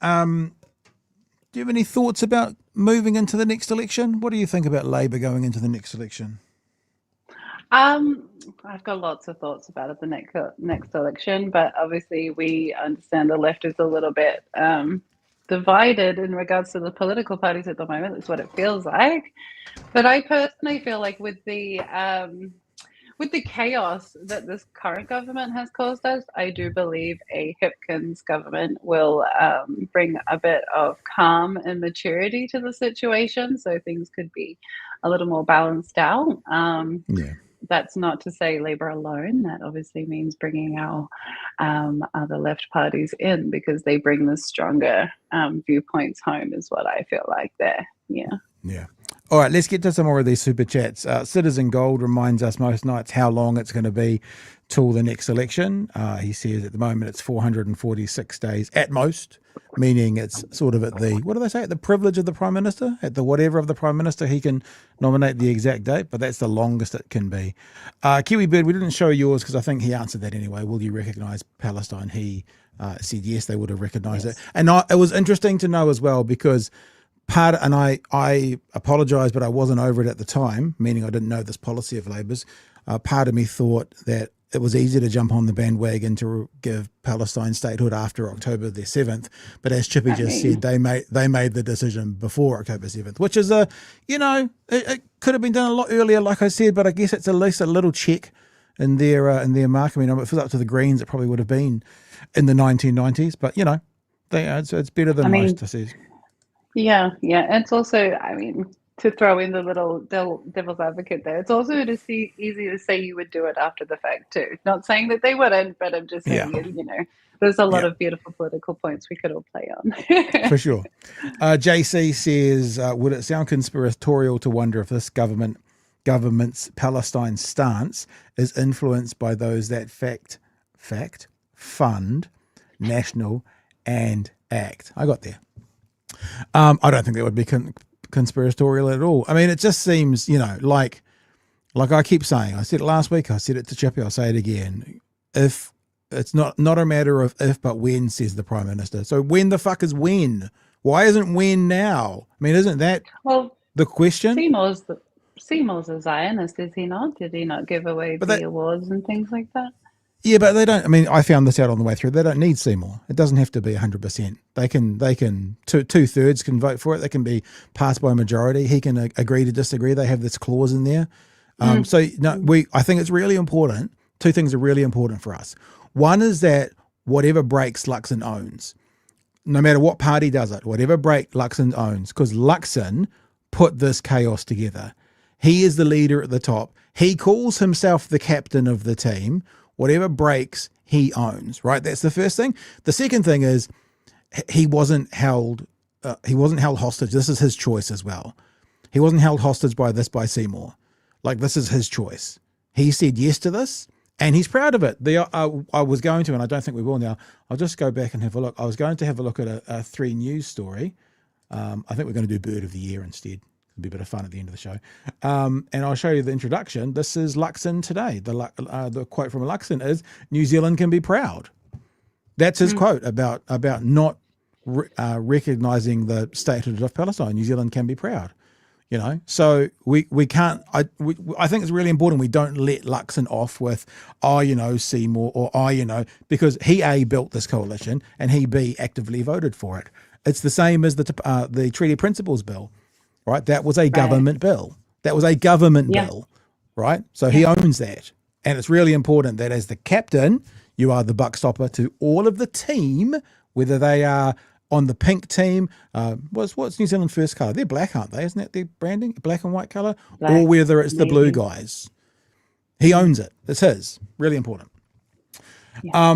you have any thoughts about moving into the next election? What do you think about Labour going into the next election? I've got lots of thoughts about it, the next election, but obviously we understand the left is a little bit divided in regards to the political parties at the moment. That's what it feels like. But I personally feel like with the chaos that this current government has caused us, I do believe a Hipkins government will bring a bit of calm and maturity to the situation, so things could be a little more balanced out. That's not to say Labour alone. That obviously means bringing our other left parties in, because they bring the stronger viewpoints home, is what I feel like there. Yeah. All right, let's get to some more of these super chats. Citizen Gold reminds us most nights how long it's going to be till the next election. He says at the moment it's 446 days at most, meaning it's sort of at the, what do they say, at the privilege of the Prime Minister, at the whatever of the Prime Minister, he can nominate the exact date, but that's the longest it can be. Kiwi Bird, we didn't show yours because I think he answered that anyway. Will you recognise Palestine? He said yes, they would have recognised it. And it was interesting to know as well because I apologise, but I wasn't over it at the time, meaning I didn't know this policy of Labour's. Part of me thought that it was easy to jump on the bandwagon to give Palestine statehood after October the 7th. But as Chippy just said, they made the decision before October 7th, which is it could have been done a lot earlier, like I said, but I guess it's at least a little check in their mark. I mean, if it was up to the Greens, it probably would have been in the 1990s, but it's better than most, I said. Yeah. It's also, I mean, to throw in the little devil's advocate there, it's also easy to say you would do it after the fact too. Not saying that they wouldn't, but I'm just saying, there's a lot of beautiful political points we could all play on. For sure. JC says, would it sound conspiratorial to wonder if this government's Palestine stance is influenced by those that fund, national, and act? I got there. I don't think that would be conspiratorial at all. I mean, it just seems, like I keep saying, I said it last week, I said it to Chippy, I'll say it again. If it's not a matter of if, but when, says the Prime Minister. So when the fuck is when? Why isn't when now? I mean, isn't that the question? Seymour's a Zionist, is he not? Did he not give away the awards and things like that? Yeah, but they don't. I mean, I found this out on the way through. They don't need Seymour. It doesn't have to be 100%. They can 2/3 can vote for it. They can be passed by a majority. He can agree to disagree. They have this clause in there. I think it's really important. Two things are really important for us. One is that whatever breaks, Luxon owns. No matter what party does it, whatever break Luxon owns, because Luxon put this chaos together. He is the leader at the top. He calls himself the captain of the team. Whatever breaks, he owns, right? That's the first thing. The second thing is he wasn't held hostage. This is his choice as well. He wasn't held hostage by Seymour. Like, this is his choice. He said yes to this, and he's proud of it. I was going to, and I don't think we will now, I'll just go back and have a look. I was going to have a look at a 3 News story. I think we're going to do Bird of the Year instead. It'll be a bit of fun at the end of the show. And I'll show you the introduction. This is Luxon today. The quote from Luxon is, New Zealand can be proud. That's his quote about not recognising the statehood of Palestine. New Zealand can be proud. So we can't. I think it's really important we don't let Luxon off with Seymour or because he built this coalition and he actively voted for it. It's the same as the Treaty Principles Bill. Right, that was a government bill. That was a government bill, right? So he owns that, and it's really important that as the captain, you are the buck stopper to all of the team, whether they are on the pink team. What's New Zealand first colour? They're black, aren't they? Isn't that their branding, black and white colour? Or whether it's the blue guys. He owns it. It's his. Really important. Yeah.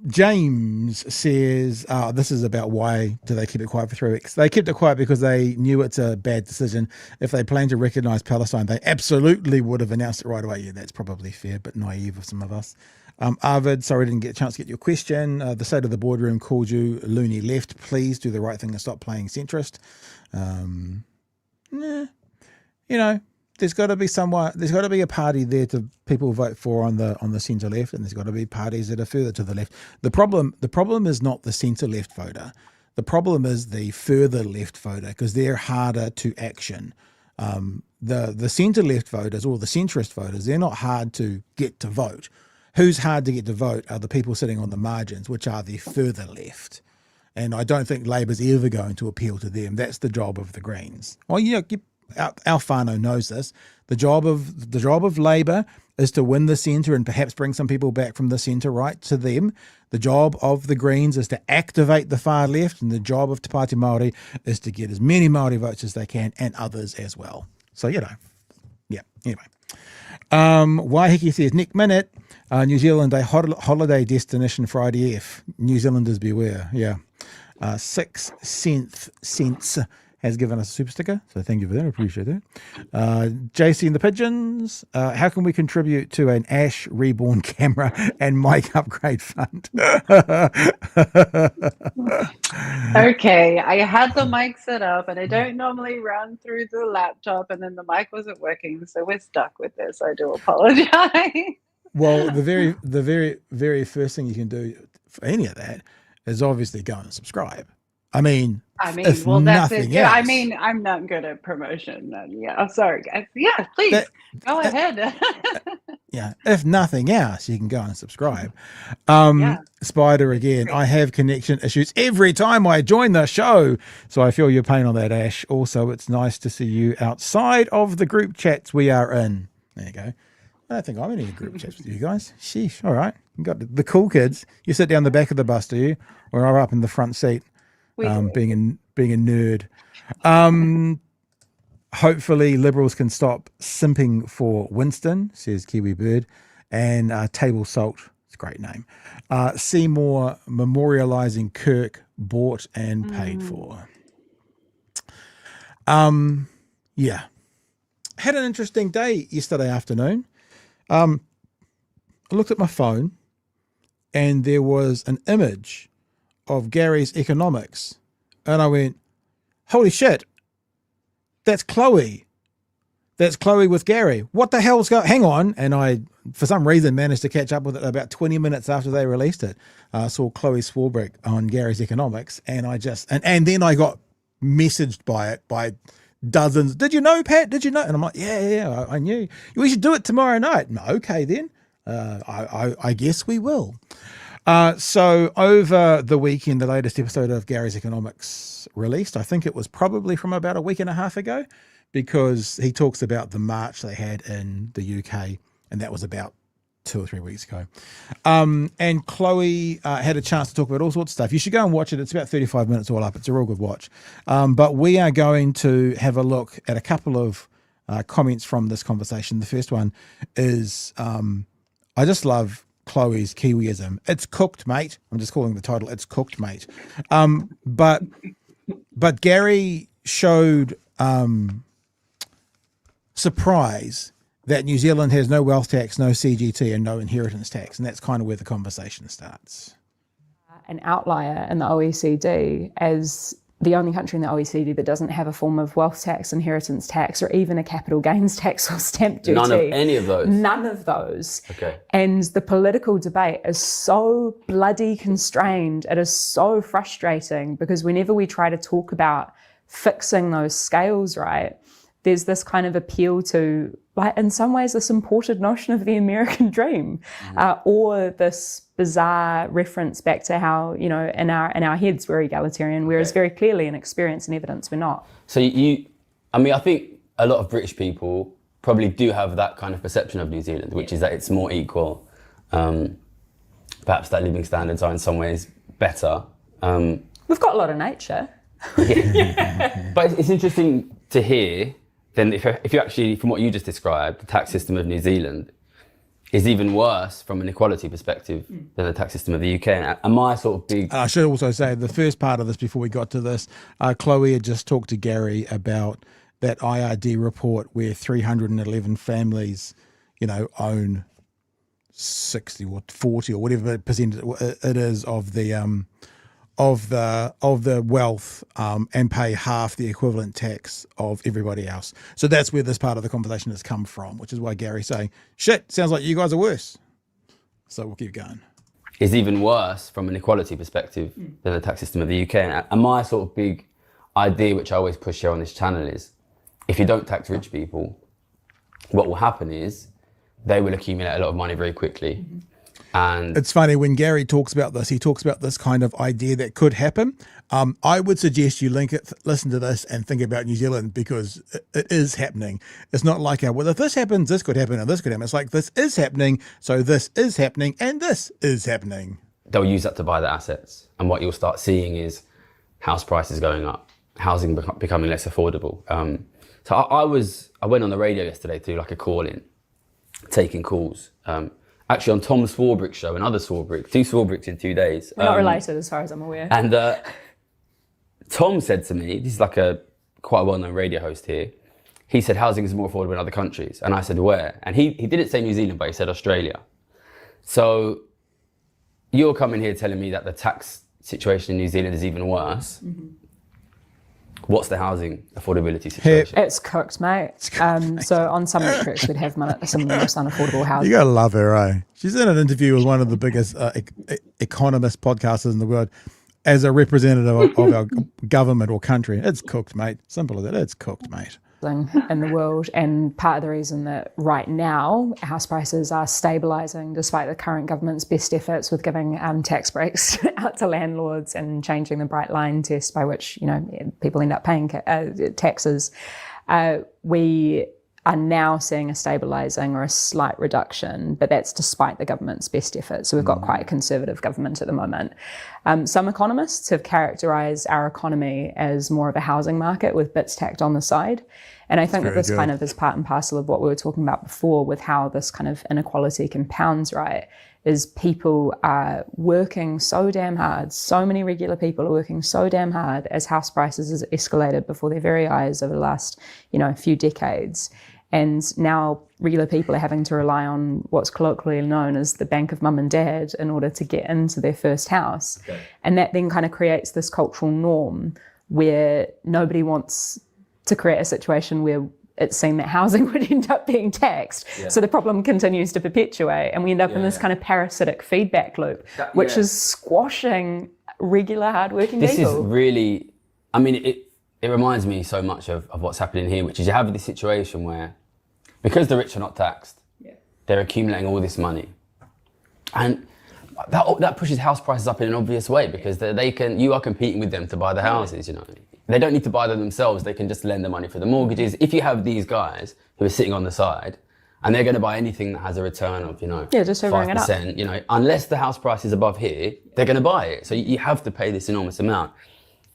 James says, this is about why do they keep it quiet for 3 weeks. They kept it quiet because they knew it's a bad decision. If they plan to recognise Palestine, they absolutely would have announced it right away. Yeah, that's probably fair, but naive of some of us. Arvid, sorry I didn't get a chance to get your question. The state of the boardroom called you loony left. Please do the right thing and stop playing centrist. There's got to be there's got to be a party there to people vote for on the centre left, and there's got to be parties that are further to the left. The problem is not the centre left voter. The problem is the further left voter, because they're harder to action. The centre left voters or the centrist voters, they're not hard to get to vote. Who's hard to get to vote are the people sitting on the margins, which are the further left. And I don't think Labour's ever going to appeal to them. That's the job of the Greens. Well, our whānau knows this. The job of Labour is to win the centre and perhaps bring some people back from the centre right to them. The job of the Greens is to activate the far left, and the job of Te Pāti Māori is to get as many Māori votes as they can, and others as well. So, anyway. Waiheke says, Nick Minute, New Zealand, a holiday destination for IDF. New Zealanders beware. Yeah. 6 cents has given us a super sticker, so thank you for that. I appreciate that. JC and the Pigeons, how can we contribute to an Ash Reborn camera and mic upgrade fund? Okay, I had the mic set up and I don't normally run through the laptop and then the mic wasn't working, so we're stuck with this. I do apologize. Well, the very first thing you can do for any of that is obviously go and subscribe. I mean, if well, that's nothing it. else, I mean, I'm not good at promotion. Yeah, I'm sorry, guys. Yeah, please go ahead. Yeah, if nothing else, you can go and subscribe. Yeah. Spider again, I have connection issues every time I join the show, so I feel your pain on that, Ash. Also, it's nice to see you outside of the group chats we are in. There you go. I don't think I'm in any group chats with you guys. Sheesh. All right. You got the cool kids. You sit down the back of the bus, do you? Or are up in the front seat, being a nerd. Hopefully Liberals can stop simping for Winston, says Kiwi Bird. And Table Salt, it's a great name. Seymour memorializing Kirk, bought and paid for. Yeah. Had an interesting day yesterday afternoon. I looked at my phone and there was an image of Gary's economics and I went, holy shit, that's Chloe. That's Chloe with Gary. What the hell's going? Hang on. And I, for some reason, managed to catch up with it about 20 minutes after they released it. I saw Chloe Swarbrick on Gary's economics and I just, and then I got messaged by it by dozens. Did you know, Pat? Did you know? And I'm like, yeah, I knew. We should do it tomorrow night. Okay, then. I guess we will. So over the weekend, the latest episode of Gary's Economics released. I think it was probably from about a week and a half ago, because he talks about the march they had in the UK, and that was about 2 or 3 weeks ago. And Chloe had a chance to talk about all sorts of stuff. You should go and watch it. It's about 35 minutes all up. It's a real good watch. But we are going to have a look at a couple of comments from this conversation. The first one is, I just love Chloe's Kiwiism. It's cooked, mate. I'm just calling the title. It's cooked, mate. But Gary showed surprise that New Zealand has no wealth tax, no CGT, and no inheritance tax. And that's kind of where the conversation starts. An outlier in the OECD as the only country in the OECD that doesn't have a form of wealth tax, inheritance tax, or even a capital gains tax or stamp duty. None of any of those? None of those. Okay. And the political debate is so bloody constrained. It is so frustrating because whenever we try to talk about fixing those scales right, there's this kind of appeal to, like, in some ways, this imported notion of the American dream, or this bizarre reference back to how, you know, in our heads we're egalitarian, whereas very clearly in experience and evidence we're not. So I think a lot of British people probably do have that kind of perception of New Zealand, which is that it's more equal. Perhaps that living standards are in some ways better. We've got a lot of nature. Yeah. But it's interesting to hear then if you actually, from what you just described, the tax system of New Zealand is even worse from an equality perspective than the tax system of the UK. And my sort of big... I should also say the first part of this, before we got to this, Chloe had just talked to Gary about that IRD report where 311 families, you know, own 60 or 40 or whatever percent it is of the wealth, and pay half the equivalent tax of everybody else. So that's where this part of the conversation has come from, which is why Gary's saying, shit, sounds like you guys are worse. So we'll keep going. Is even worse from an equality perspective than the tax system of the UK. And my sort of big idea, which I always push here on this channel, is if you don't tax rich people, what will happen is they will accumulate a lot of money very quickly. And it's funny when Gary talks about this, he talks about this kind of idea that could happen. I would suggest you listen to this and think about New Zealand, because it is happening. It's not like, well, if this happens, this could happen and this could happen. It's like, this is happening, so this is happening, and this is happening. They'll use that to buy the assets. And what you'll start seeing is house prices going up, housing becoming less affordable. So I went on the radio yesterday to do like a call-in, taking calls. Actually on Tom Swarbrick's show, another Swarbrick, 2 Swarbricks in 2 days. We're not related as far as I'm aware. And Tom said to me, this is like a quite a well-known radio host here. He said housing is more affordable in other countries. And I said, where? And he didn't say New Zealand, but he said Australia. So you're coming here telling me that the tax situation in New Zealand is even worse. Mm-hmm. What's the housing affordability situation? It's cooked, mate. So on some metrics, we'd have some of the most unaffordable housing. You gotta love her, eh? She's in an interview with one of the biggest economist podcasters in the world as a representative of our government or country. It's cooked, mate. Simple as that. It's cooked, mate. In the world, and part of the reason that right now house prices are stabilising despite the current government's best efforts with giving tax breaks out to landlords and changing the bright line test by which people end up paying taxes, we are now seeing a stabilising or a slight reduction, but that's despite the government's best efforts. So we've got quite a conservative government at the moment. Some economists have characterised our economy as more of a housing market with bits tacked on the side. And I think that this kind of is part and parcel of what we were talking about before with how this kind of inequality compounds, right? Is people are working so damn hard. So many regular people are working so damn hard as house prices has escalated before their very eyes over the last, few decades. And now regular people are having to rely on what's colloquially known as the bank of mum and dad in order to get into their first house. Okay. And that then kind of creates this cultural norm where nobody wants to create a situation where it's seen that housing would end up being taxed. Yeah. So the problem continues to perpetuate and we end up in this kind of parasitic feedback loop, which is squashing regular hardworking people. This is really, it reminds me so much of what's happening here, which is you have this situation where, because the rich are not taxed, they're accumulating all this money. And that pushes house prices up in an obvious way because you are competing with them to buy the houses, They don't need to buy them themselves, they can just lend the money for the mortgages. If you have these guys who are sitting on the side and they're going to buy anything that has a return of, just 5%, unless the house price is above here, they're going to buy it. So you have to pay this enormous amount.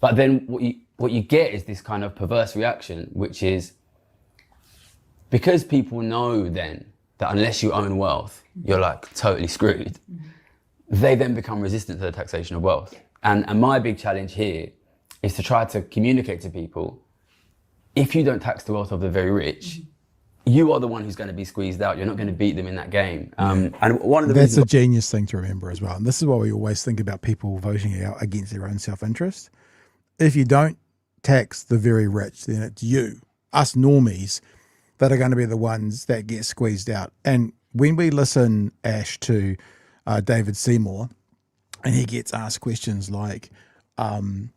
But then what you get is this kind of perverse reaction, which is because people know then that unless you own wealth, you're like totally screwed. They then become resistant to the taxation of wealth. And my big challenge here is to try to communicate to people, if you don't tax the wealth of the very rich, you are the one who's going to be squeezed out. You're not going to beat them in that game. And one of the That's a genius thing to remember as well. And this is why we always think about people voting out against their own self-interest. If you don't tax the very rich, then it's you, us normies, that are going to be the ones that get squeezed out. And when we listen, Ash, to David Seymour, and he gets asked questions like, if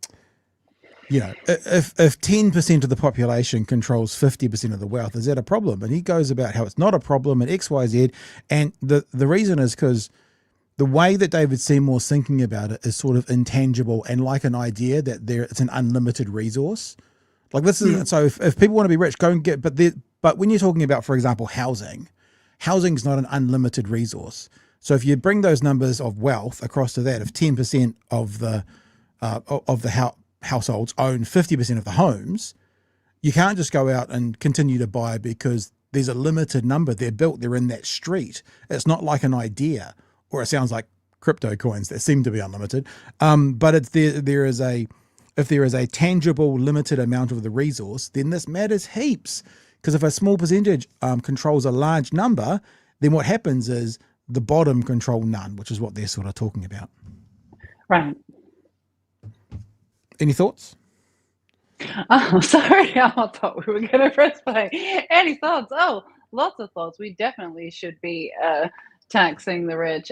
10% of the population controls 50% of the wealth, is that a problem? And he goes about how it's not a problem and X, Y, Z. And the reason is because the way that David Seymour's thinking about it is sort of intangible and like an idea that it's an unlimited resource. Like this is, so if people want to be rich, go and get, but when you're talking about, for example, housing is not an unlimited resource. So if you bring those numbers of wealth across to that, if 10% of the households own 50% of the homes, you can't just go out and continue to buy because there's a limited number. They're in that street. It's not like an idea, or it sounds like crypto coins that seem to be unlimited. But if there is a tangible limited amount of the resource, then this matters heaps. Because if a small percentage controls a large number, then what happens is the bottom control none, which is what they're sort of talking about. Right. Any thoughts? Oh, sorry. I thought we were going to press play. Any thoughts? Oh, lots of thoughts. We definitely should be taxing the rich.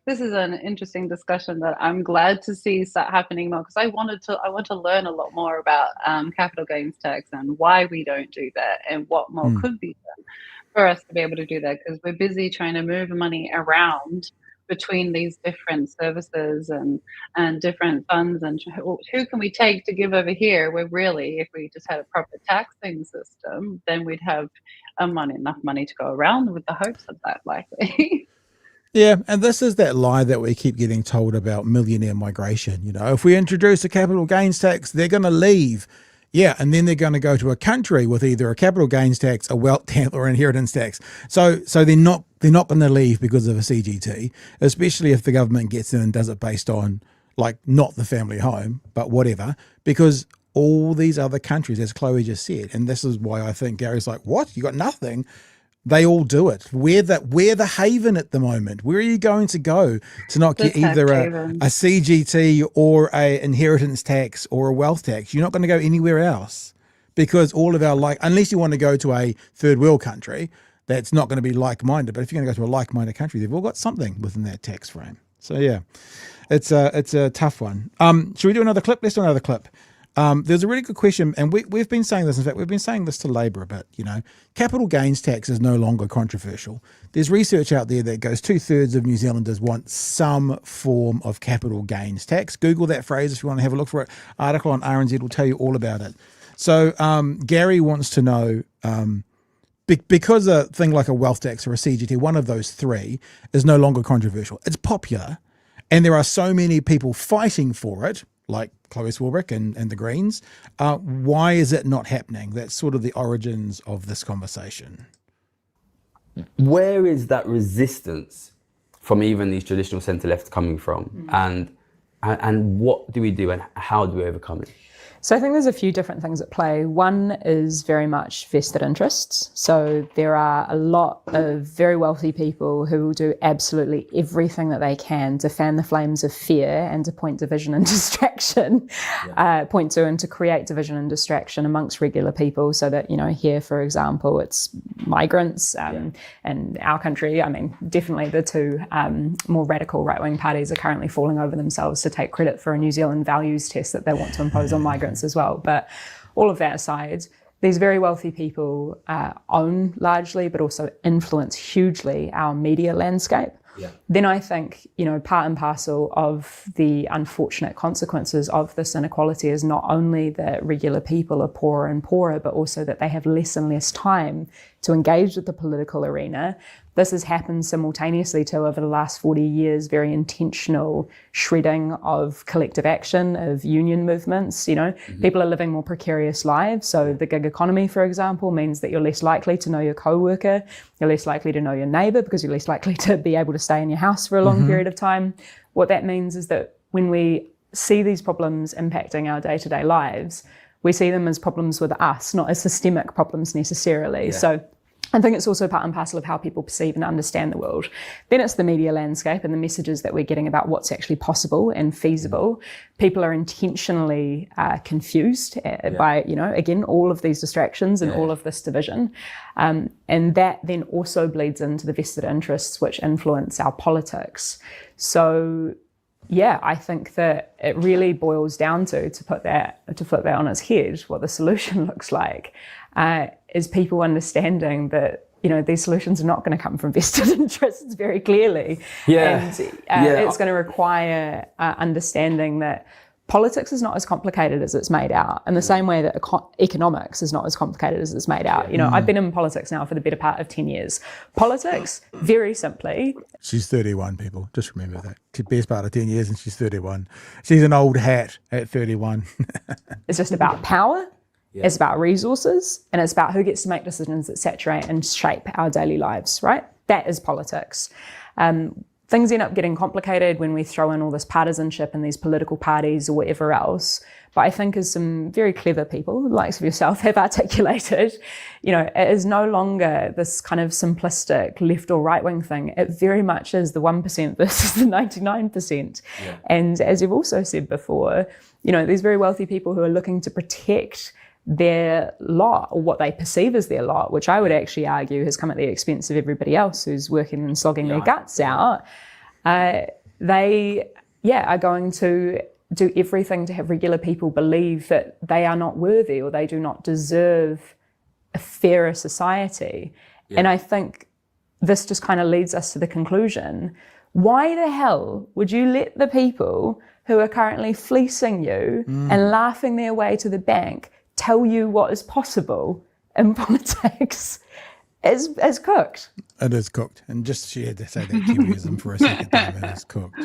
This is an interesting discussion that I'm glad to see start happening more because I want to learn a lot more about capital gains tax and why we don't do that and what more could be done for us to be able to do that because we're busy trying to move money around between these different services and different funds and who can we take to give over here where really if we just had a proper taxing system then we'd have enough money to go around with the hopes of that likely. Yeah, and this is that lie that we keep getting told about millionaire migration. If we introduce a capital gains tax, they're going to leave. Yeah, and then they're going to go to a country with either a capital gains tax, a wealth tax, or inheritance tax. So they're not going to leave because of a CGT, especially if the government gets in and does it based on like not the family home, but whatever. Because all these other countries, as Chloe just said, and this is why I think Gary's like, what? You got nothing? They all do it. We're the haven at the moment. Where are you going to go to not get either a CGT or a inheritance tax or a wealth tax? You're not going to go anywhere else, because all of our unless you want to go to a third world country that's not going to be like-minded. But if you're going to go to a like-minded country, they've all got something within that tax frame. So yeah, it's a tough one. Should we do another clip? Let's do another clip. There's a really good question, and we've been saying this. In fact, we've been saying this to Labour a bit. Capital gains tax is no longer controversial. There's research out there that goes 2/3 of New Zealanders want some form of capital gains tax. Google that phrase if you want to have a look for it. Article on RNZ will tell you all about it. So Gary wants to know, because a thing like a wealth tax or a CGT, one of those three, is no longer controversial. It's popular, and there are so many people fighting for it, like Chloe Swarbrick and the Greens. Why is it not happening? That's sort of the origins of this conversation. Where is that resistance from even these traditional centre-lefts coming from? And what do we do, and how do we overcome it? So I think there's a few different things at play. One is very much vested interests. So there are a lot of very wealthy people who will do absolutely everything that they can to fan the flames of fear and to point division and distraction, point to and to create division and distraction amongst regular people, so that, here, for example, it's migrants and our country. I mean, definitely the two more radical right-wing parties are currently falling over themselves to take credit for a New Zealand values test that they want to impose on migrants as well. But all of that aside, these very wealthy people own largely, but also influence hugely our media landscape. Then I think, part and parcel of the unfortunate consequences of this inequality is not only that regular people are poorer and poorer, but also that they have less and less time to engage with the political arena. This has happened simultaneously to, over the last 40 years, very intentional shredding of collective action, of union movements. People are living more precarious lives. So the gig economy, for example, means that you're less likely to know your co-worker, you're less likely to know your neighbour, because you're less likely to be able to stay in your house for a long period of time. What that means is that when we see these problems impacting our day-to-day lives, we see them as problems with us, not as systemic problems necessarily. So I think it's also part and parcel of how people perceive and understand the world. Then it's the media landscape and the messages that we're getting about what's actually possible and feasible. People are intentionally confused by, again, all of these distractions and all of this division. And that then also bleeds into the vested interests which influence our politics. So I think that it really boils down to put that on its head, what the solution looks like, is people understanding that, these solutions are not going to come from vested interests very clearly. And it's going to require understanding that politics is not as complicated as it's made out, in the same way that economics is not as complicated as it's made out. I've been in politics now for the better part of 10 years. Politics, very simply. She's 31, people. Just remember that. She's best part of 10 years and she's 31. She's an old hat at 31. It's just about power. It's about resources, and it's about who gets to make decisions that saturate and shape our daily lives, right? That is politics. Things end up getting complicated when we throw in all this partisanship and these political parties or whatever else. But I think, as some very clever people, the likes of yourself, have articulated, it is no longer this kind of simplistic left or right wing thing. It very much is the 1% versus the 99%. And as you've also said before, these very wealthy people who are looking to protect their lot, or what they perceive as their lot, which I would actually argue has come at the expense of everybody else who's working and slogging their guts out, they are going to do everything to have regular people believe that they are not worthy or they do not deserve a fairer society. And I think this just kind of leads us to the conclusion: why the hell would you let the people who are currently fleecing you and laughing their way to the bank tell you what is possible in politics? It's cooked. It is cooked. And just she had to say that Kiwiism for a second time. It is cooked.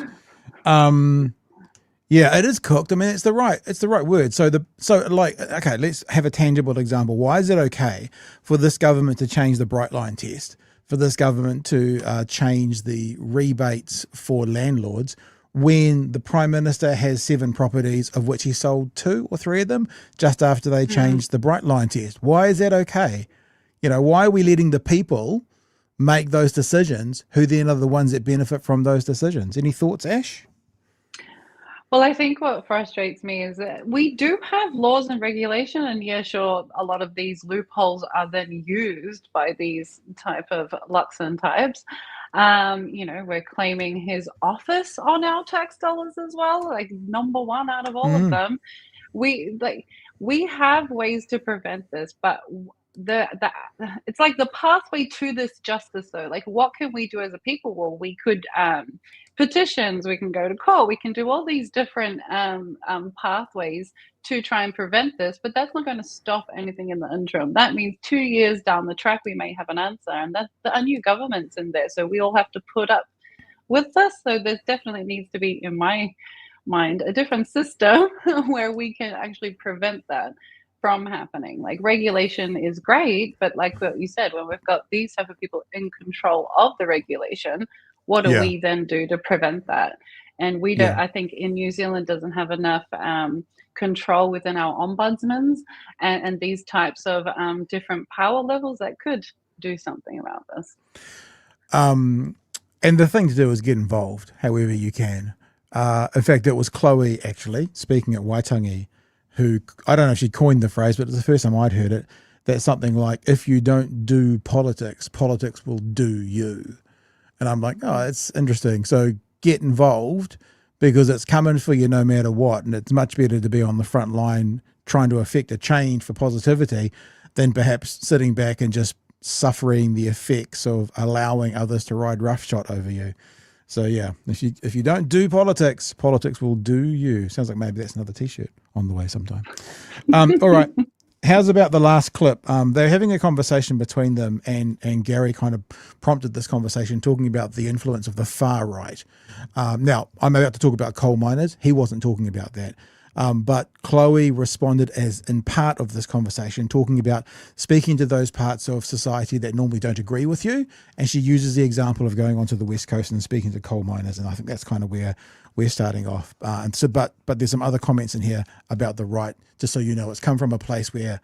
It is cooked. I mean, it's the right word. Okay, let's have a tangible example. Why is it okay for this government to change the Bright Line test, for this government to change the rebates for landlords, when the Prime Minister has 7 properties, of which he sold 2 or 3 of them just after they changed the Bright Line test? Why is that okay? You know, why are we letting the people make those decisions, who then are the ones that benefit from those decisions? Any thoughts, Ash? Well, I think what frustrates me is that we do have laws and regulation, and yeah, sure, a lot of these loopholes are then used by these type of Luxon types. You know, we're claiming his office on our tax dollars as well, like number one out of all of them. We have ways to prevent this, but the it's like the pathway to this justice, though. Like, what can we do as a people? Well, we could petitions, we can go to court, we can do all these different pathways to try and prevent this, but that's not going to stop anything in the interim. That means 2 years down the track we may have an answer, and that's a new government's in there, so we all have to put up with this. So there definitely needs to be, in my mind, a different system where we can actually prevent that from happening. Like, regulation is great, but like what you said, when we've got these type of people in control of the regulation, what do we then do to prevent that? And we don't, I think in New Zealand doesn't have enough control within our ombudsmans and these types of different power levels that could do something about this. And the thing to do is get involved however you can. In fact, it was Chloe, actually, speaking at Waitangi, who, I don't know if she coined the phrase, but it's the first time I'd heard it, that's something like, if you don't do politics, politics will do you. And I'm like, oh, it's interesting. So get involved, because it's coming for you no matter what. And it's much better to be on the front line trying to affect a change for positivity than perhaps sitting back and just suffering the effects of allowing others to ride roughshod over you. So yeah, if you don't do politics, politics will do you. Sounds like maybe that's another T-shirt on the way sometime. All right. How's about the last clip? They're having a conversation between them, and Gary kind of prompted this conversation, talking about the influence of the far right. Now, I'm about to talk about coal miners. He wasn't talking about that. But Chloe responded as in part of this conversation, talking about speaking to those parts of society that normally don't agree with you. And she uses the example of going onto the West Coast and speaking to coal miners. And I think that's kind of where we're starting off. But there's some other comments in here about the right, just so you know. It's come from a place where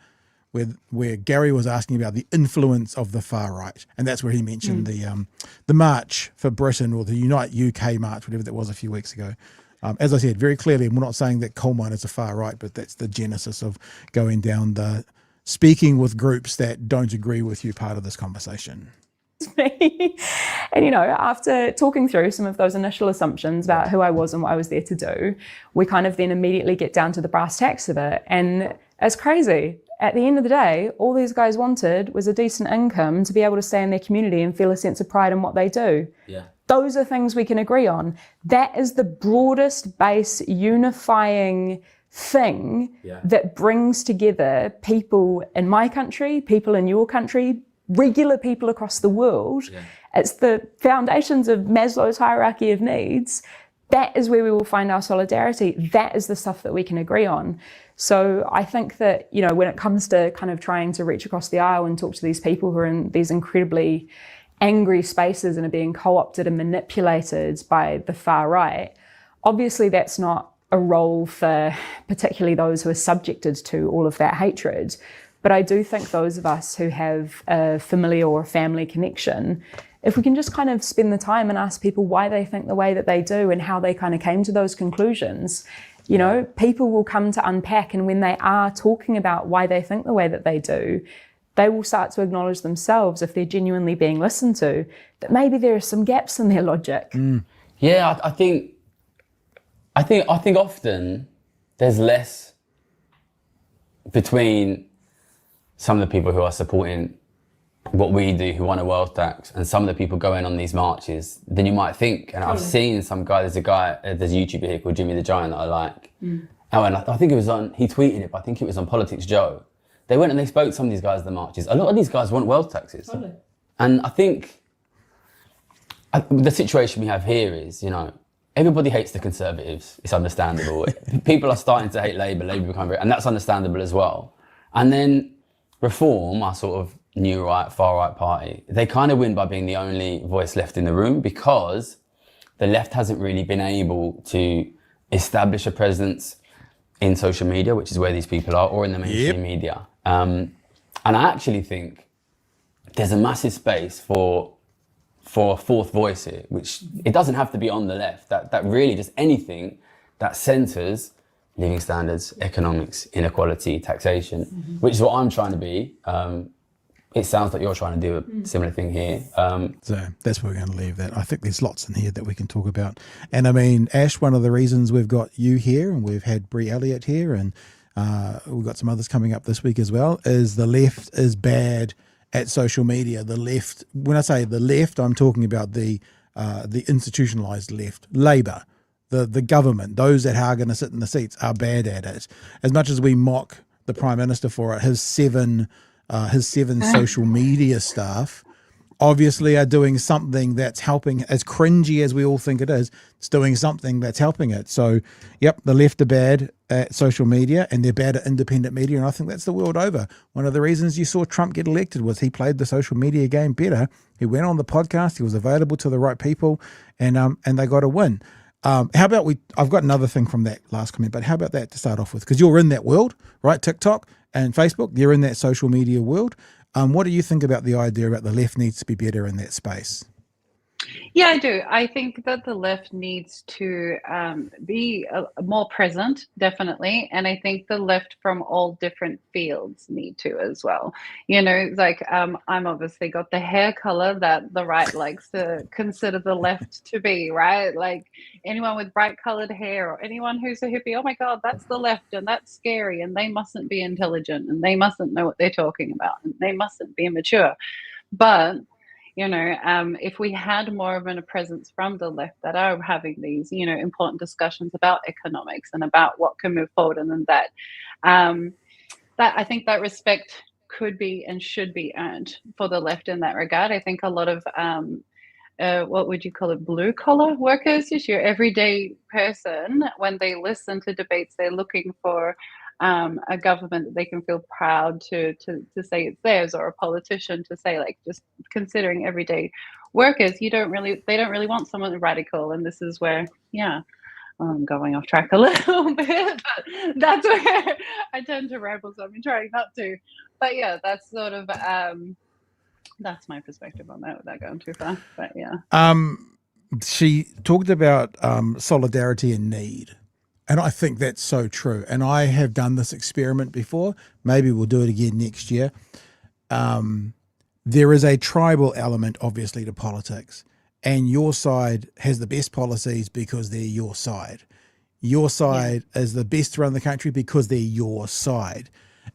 Gary was asking about the influence of the far right. And that's where he mentioned the March for Britain, or the Unite UK March, whatever that was a few weeks ago. As I said, very clearly, we're not saying that coal miners are far right, but that's the genesis of going down the speaking with groups that don't agree with you part of this conversation. And, you know, after talking through some of those initial assumptions about who I was and what I was there to do, we kind of then immediately get down to the brass tacks of it. And it's crazy. At the end of the day, all these guys wanted was a decent income to be able to stay in their community and feel a sense of pride in what they do. Yeah. Those are things we can agree on. That is the broadest base unifying thing that brings together people in my country, people in your country, regular people across the world. Yeah. It's the foundations of Maslow's hierarchy of needs. That is where we will find our solidarity. That is the stuff that we can agree on. So I think that, you know, when it comes to kind of trying to reach across the aisle and talk to these people who are in these incredibly angry spaces and are being co-opted and manipulated by the far right, obviously that's not a role for particularly those who are subjected to all of that hatred. But I do think those of us who have a familial or family connection, if we can just kind of spend the time and ask people why they think the way that they do and how they kind of came to those conclusions, you know, people will come to unpack. And when they are talking about why they think the way that they do, they will start to acknowledge themselves, if they're genuinely being listened to, that maybe there are some gaps in their logic. Yeah, I think often there's less between some of the people who are supporting what we do, who want a wealth tax, and some of the people going on these marches than you might think. And I've seen some guy, there's a YouTuber here called Jimmy the Giant that I like. Oh, and I think it was he tweeted it, but I think it was on Politics Joe. They went and they spoke to some of these guys at the marches. A lot of these guys want wealth taxes. Totally. And I think the situation we have here is, you know, everybody hates the Conservatives. It's understandable. People are starting to hate Labour become very, and that's understandable as well. And then Reform, our sort of new right, far right party, they kind of win by being the only voice left in the room, because the left hasn't really been able to establish a presence in social media, which is where these people are, or in the mainstream media. And I actually think there's a massive space for a fourth voice here, which it doesn't have to be on the left, that really just anything that centres living standards, economics, inequality, taxation, which is what I'm trying to be. It sounds like you're trying to do a similar thing here. So that's where we're going to leave that. I think there's lots in here that we can talk about. And I mean, Ash, one of the reasons we've got you here, and we've had Brie Elliott here, and we've got some others coming up this week as well, is the left is bad at social media. The left, when I say the left, I'm talking about the institutionalized left, Labour, the government, those that are going to sit in the seats are bad at it. As much as we mock the Prime Minister for it, his seven social media staff obviously are doing something that's helping, as cringy as we all think it is, it's doing something that's helping it. So, yep, the left are bad at social media and they're bad at independent media, and I think that's the world over. One of the reasons you saw Trump get elected was he played the social media game better. He went on the podcast, he was available to the right people, and they got a win. How about I've got another thing from that last comment, but how about that to start off with? Because you're in that world, right? TikTok and Facebook, you're in that social media world. What do you think about the idea about the left needs to be better in that space? Yeah, I do. I think that the left needs to be more present, definitely. And I think the left from all different fields need to as well. You know, like I'm obviously got the hair color that the right likes to consider the left to be, right? Like anyone with bright colored hair or anyone who's a hippie, oh my God, that's the left and that's scary and they mustn't be intelligent and they mustn't know what they're talking about and they mustn't be mature. But you know, if we had more of a presence from the left that are having these, you know, important discussions about economics and about what can move forward, and then that I think that respect could be and should be earned for the left in that regard. I think a lot of what would you call it, blue collar workers, just your everyday person, when they listen to debates, they're looking for a government that they can feel proud to say it's theirs, or a politician to say, like, just considering everyday workers, they don't really want someone radical. And this is where, I'm going off track a little bit, but that's where I tend to ramble, so I've been trying not to. But yeah, that's sort of that's my perspective on that without going too far. But yeah. She talked about solidarity and need. And I think that's so true. And I have done this experiment before. Maybe we'll do it again next year. There is a tribal element, obviously, to politics. And your side has the best policies because they're your side. Your side is the best to run the country because they're your side.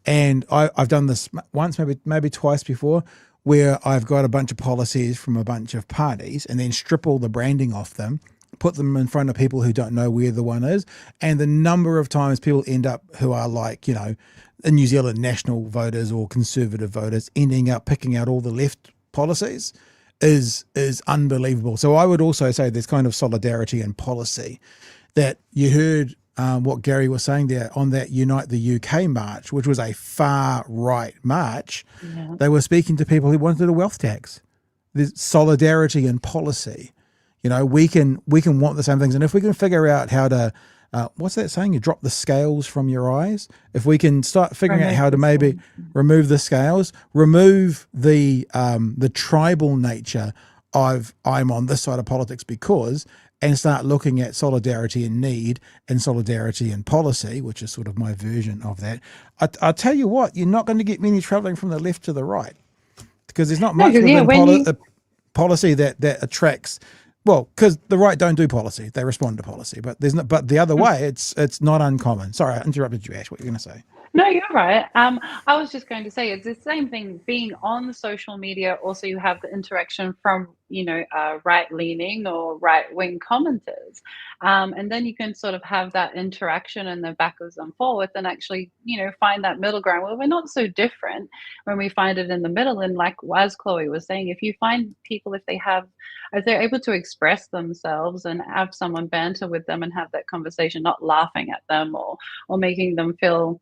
And I've done this once, maybe twice before, where I've got a bunch of policies from a bunch of parties and then strip all the branding off them, put them in front of people who don't know where the one is. And the number of times people end up who are like, you know, the New Zealand national voters or conservative voters ending up picking out all the left policies is unbelievable. So I would also say there's kind of solidarity and policy that you heard what Gary was saying there on that Unite the UK march, which was a far right march. Yeah. They were speaking to people who wanted a wealth tax. There's solidarity and policy. You know, we can want the same things. And if we can figure out how to, what's that saying? You drop the scales from your eyes. If we can start figuring out how to maybe remove the scales, remove the tribal nature of I'm on this side of politics because, and start looking at solidarity and need and solidarity and policy, which is sort of my version of that. I'll tell you what, you're not going to get many traveling from the left to the right because there's not much within policy that attracts. Well, because the right don't do policy; they respond to policy. But but the other way, it's not uncommon. Sorry, I interrupted you, Ash. What were you going to say? No, you're right. I was just going to say it's the same thing. Being on social media, also you have the interaction from right-leaning or right-wing commenters, and then you can sort of have that interaction and the backwards and forwards, and actually find that middle ground where we're not so different when we find it in the middle. And like as Chloe was saying, if you find people, if they're able to express themselves and have someone banter with them and have that conversation, not laughing at them or making them feel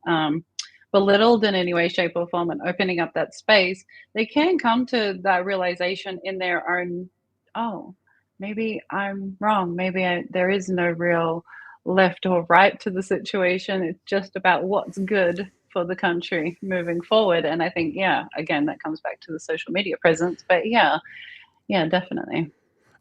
belittled in any way, shape or form, and opening up that space, they can come to that realization in their own, oh, maybe I'm wrong. Maybe there is no real left or right to the situation. It's just about what's good for the country moving forward. And I think, again, that comes back to the social media presence. But yeah, definitely.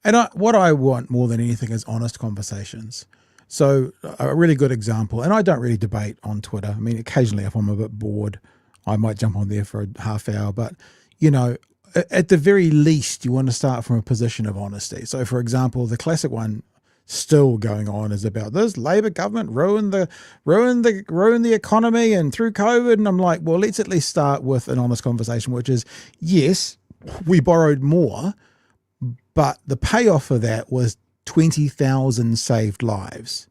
And what I want more than anything is honest conversations. So a really good example, and I don't really debate on Twitter. I mean, occasionally if I'm a bit bored, I might jump on there for a half hour. But, at the very least, you want to start from a position of honesty. So, for example, the classic one still going on is about this Labour government ruined the economy and through COVID. And I'm like, well, let's at least start with an honest conversation, which is, yes, we borrowed more, but the payoff of that was 20,000 saved lives.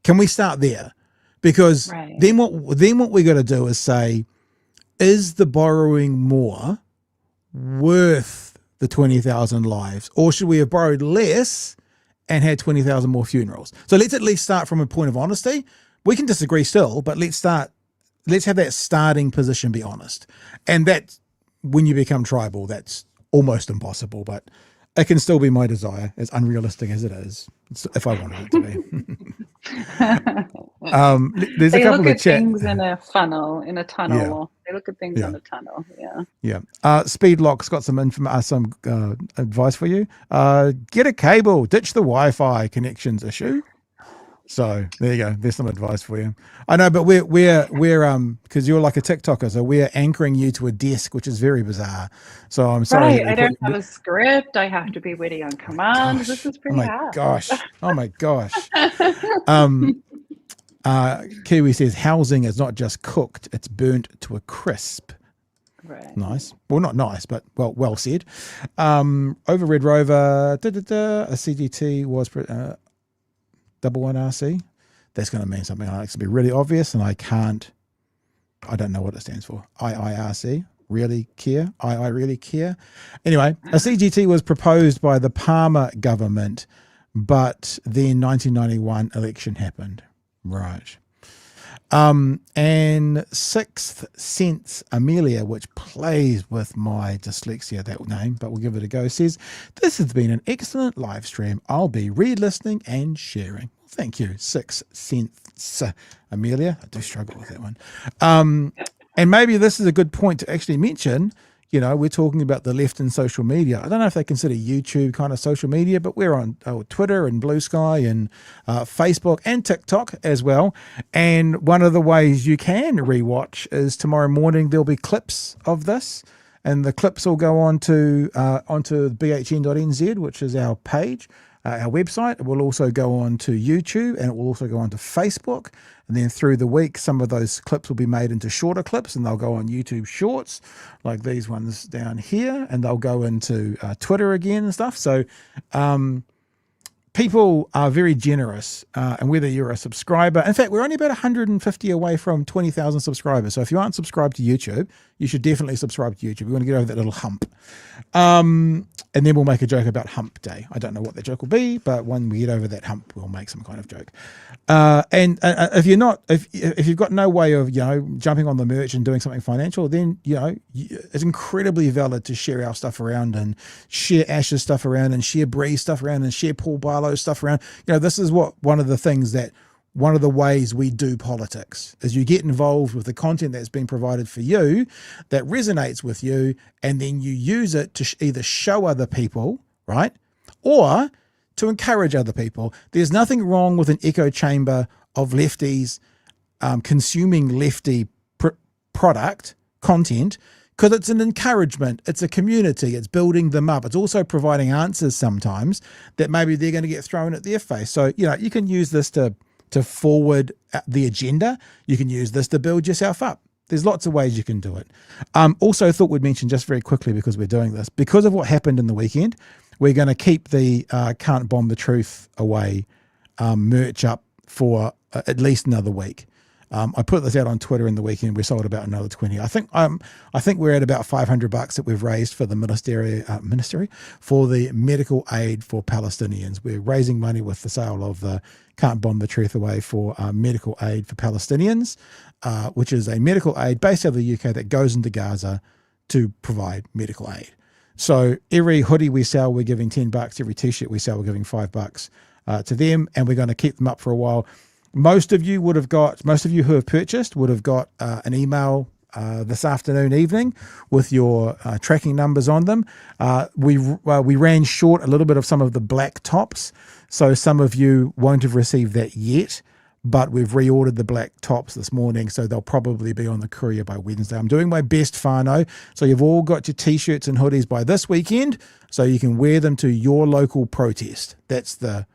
Can we start there? Because then what we got to do is say, is the borrowing more worth the 20,000 lives, or should we have borrowed less and had 20,000 more funerals? So let's at least start from a point of honesty. We can disagree still, but let's have that starting position be honest. And that, when you become tribal, that's almost impossible, but it can still be my desire, as unrealistic as it is, if I wanted it to be. There's a couple of things in a funnel, in a tunnel. Yeah. They look at things in a tunnel. Yeah. Speedlock's got some advice for you. Get a cable, ditch the Wi-Fi connections issue. So there you go. There's some advice for you. I know, but we're because you're like a TikToker, so we're anchoring you to a desk, which is very bizarre. So I'm sorry. Right. I don't have a script. I have to be witty on command. This is pretty hard. Oh my gosh. Kiwi says housing is not just cooked; it's burnt to a crisp. Right. Nice. Well, not nice, but well said. Over Red Rover, a CGT was. 11RC, that's going to mean something. It's going to be really obvious, and I don't know what it stands for. IIRC, really care. I really care. Anyway, a CGT was proposed by the Palmer government, but then 1991 election happened. Right. And Sixth Sense Amelia, which plays with my dyslexia, that name, but we'll give it a go, says, this has been an excellent live stream. I'll be re-listening and sharing. Thank you, Sixth Sense Amelia. I do struggle with that one. And maybe this is a good point to actually mention. We're talking about the left in social media. I don't know if they consider YouTube kind of social media, but we're on Twitter and Blue Sky and Facebook and TikTok as well. And one of the ways you can rewatch is tomorrow morning there'll be clips of this, and the clips will go onto bhn.nz, which is our page, our website. It will also go on to YouTube, and it will also go on to Facebook. And then through the week, some of those clips will be made into shorter clips, and they'll go on YouTube Shorts, like these ones down here, and they'll go into Twitter again and stuff. So people are very generous, and whether you're a subscriber, in fact, we're only about 150 away from 20,000 subscribers. So if you aren't subscribed to YouTube, you should definitely subscribe to YouTube. We want to get over that little hump. And then we'll make a joke about hump day. I don't know what the joke will be, but when we get over that hump, we'll make some kind of joke. And if you've got no way of, jumping on the merch and doing something financial, then, it's incredibly valid to share our stuff around and share Ash's stuff around and share Bree's stuff around and share Paul Barlow's stuff around. This is one of the ways we do politics is you get involved with the content that's been provided for you that resonates with you, and then you use it to either show other people, right, or to encourage other people. There's nothing wrong with an echo chamber of lefties consuming lefty product content, because it's an encouragement, it's a community, it's building them up. It's also providing answers sometimes that maybe they're going to get thrown at their face. So, you can use this to forward the agenda. You can use this to build yourself up. There's lots of ways you can do it. Also thought we'd mention just very quickly, because we're doing this, because of what happened in the weekend, we're going to keep the Can't Bomb the Truth Away merch up for at least another week. I put this out on Twitter in the weekend. We sold about another 20. I think we're at about $500 that we've raised for the ministry for the medical aid for Palestinians. We're raising money with the sale of the Can't Bomb the Truth Away for medical aid for Palestinians, which is a medical aid based out of the UK that goes into Gaza to provide medical aid. So every hoodie we sell, we're giving $10. Every t-shirt we sell, we're giving $5 to them, and we're going to keep them up for a while. Most of you who have purchased would have got an email this afternoon, evening, with your tracking numbers on them. We ran short a little bit of some of the black tops, so some of you won't have received that yet, but we've reordered the black tops this morning, so they'll probably be on the courier by Wednesday. I'm doing my best, whānau, so you've all got your t-shirts and hoodies by this weekend, so you can wear them to your local protest. That's the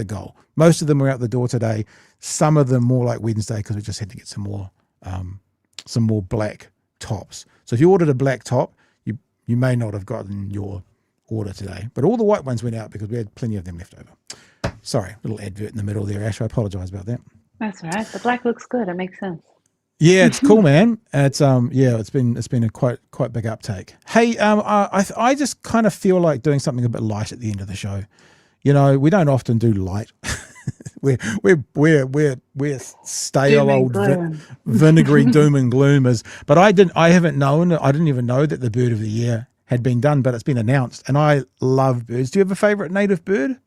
goal. Most of them are out the door today. Some of them more like Wednesday, because we just had to get some more black tops. So if you ordered a black top, you may not have gotten your order today. But all the white ones went out because we had plenty of them left over. Sorry, little advert in the middle there, Ash. I apologise about that. That's all right. The black looks good. It makes sense. Yeah, it's cool, man. It's it's been a quite big uptake. Hey, I just kind of feel like doing something a bit light at the end of the show. You know, we don't often do light. we're stale old vinegary doom and gloomers. But I didn't even know that the bird of the year had been done, but it's been announced. And I love birds. Do you have a favourite native bird?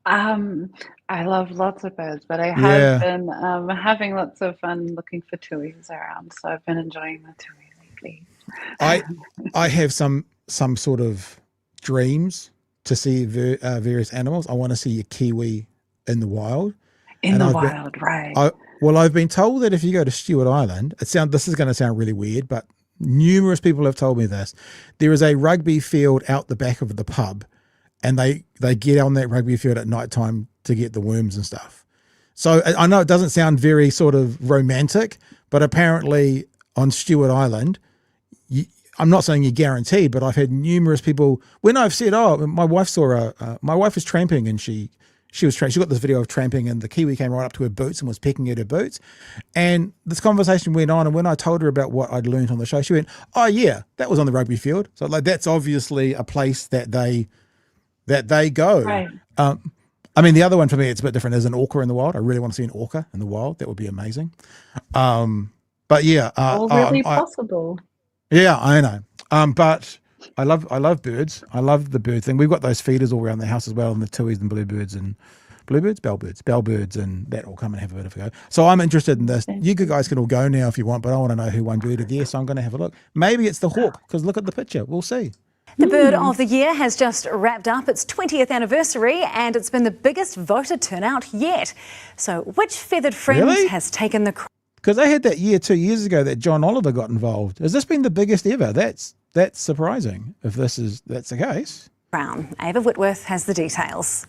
I love lots of birds, but I have been having lots of fun looking for tuis around. So I've been enjoying the tui lately. I have some sort of dreams to see various animals. I want to see a kiwi in the wild. Right. I've been told that if you go to Stewart Island, this is going to sound really weird, but numerous people have told me this. There is a rugby field out the back of the pub, and they get on that rugby field at night time to get the worms and stuff. So I know it doesn't sound very sort of romantic, but apparently on Stewart Island, I'm not saying you guarantee, but I've had numerous people when I've said, my wife was tramping and she got this video of tramping and the kiwi came right up to her boots and was pecking at her boots. And this conversation went on, and when I told her about what I'd learned on the show, she went, oh yeah, that was on the rugby field. So like, that's obviously a place that they go. Right. I mean, the other one for me, it's a bit different, is an orca in the wild. I really want to see an orca in the wild. That would be amazing. But yeah. Really possible. Yeah, I know. But I love birds. I love the bird thing. We've got those feeders all around the house as well, and the tuis and bellbirds, bellbirds, and that will come and have a bit of a go. So I'm interested in this. You guys can all go now if you want, but I want to know who won bird of the year, so I'm going to have a look. Maybe it's the hawk, because look at the picture. We'll see. The Bird of the Year has just wrapped up its 20th anniversary, and it's been the biggest voter turnout yet. So which feathered friend has taken the crown? Because they had that year 2 years ago that John Oliver got involved. Has this been the biggest ever? That's surprising if that's the case. Ava Whitworth has the details.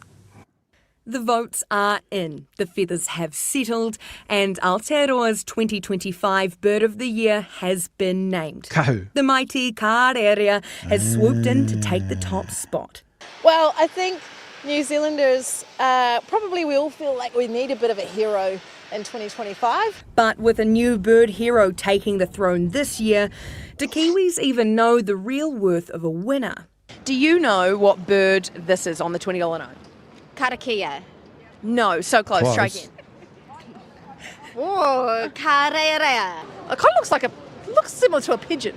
The votes are in, the feathers have settled, and Aotearoa's 2025 Bird of the Year has been named. Kahu. The mighty Kārerea has swooped in to take the top spot. Well, I think New Zealanders, probably we all feel like we need a bit of a hero in 2025. But with a new bird hero taking the throne this year, do Kiwis even know the real worth of a winner? Do you know what bird this is on the $20 note? Karakia. No, so close. Try again. Oh, Kārerea. It kind of looks similar to a pigeon.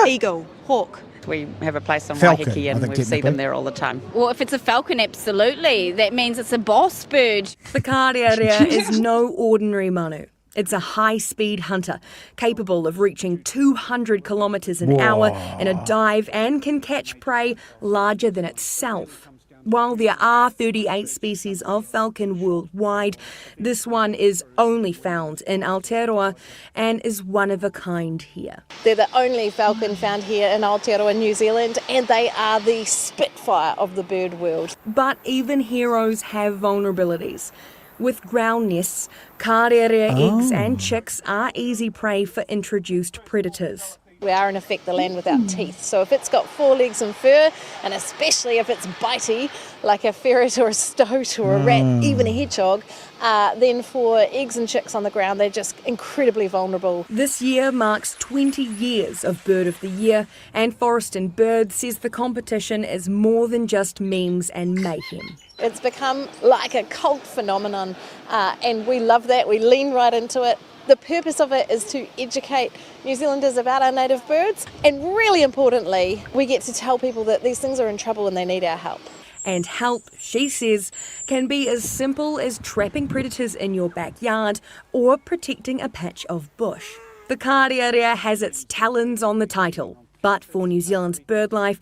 Eagle, hawk. We have a place on Falcon, Waiheke and we see them there all the time. Well, if it's a falcon, absolutely. That means it's a boss bird. The Kārerea is no ordinary manu. It's a high-speed hunter, capable of reaching 200 kilometres an hour in a dive and can catch prey larger than itself. While there are 38 species of falcon worldwide, this one is only found in Aotearoa and is one of a kind here. They're the only falcon found here in Aotearoa, New Zealand, and they are the spitfire of the bird world. But even heroes have vulnerabilities. With ground nests, Kārerea eggs and chicks are easy prey for introduced predators. We are in effect the land without teeth, so if it's got forelegs and fur, and especially if it's bitey, like a ferret or a stoat or a rat, even a hedgehog, then for eggs and chicks on the ground, they're just incredibly vulnerable. This year marks 20 years of Bird of the Year, and Forest and Bird says the competition is more than just memes and mayhem. It's become like a cult phenomenon, and we love that. We lean right into it. The purpose of it is to educate New Zealanders about our native birds, and really importantly, we get to tell people that these things are in trouble and they need our help. And help, she says, can be as simple as trapping predators in your backyard or protecting a patch of bush. The kariarea has its talons on the title, but for New Zealand's bird life,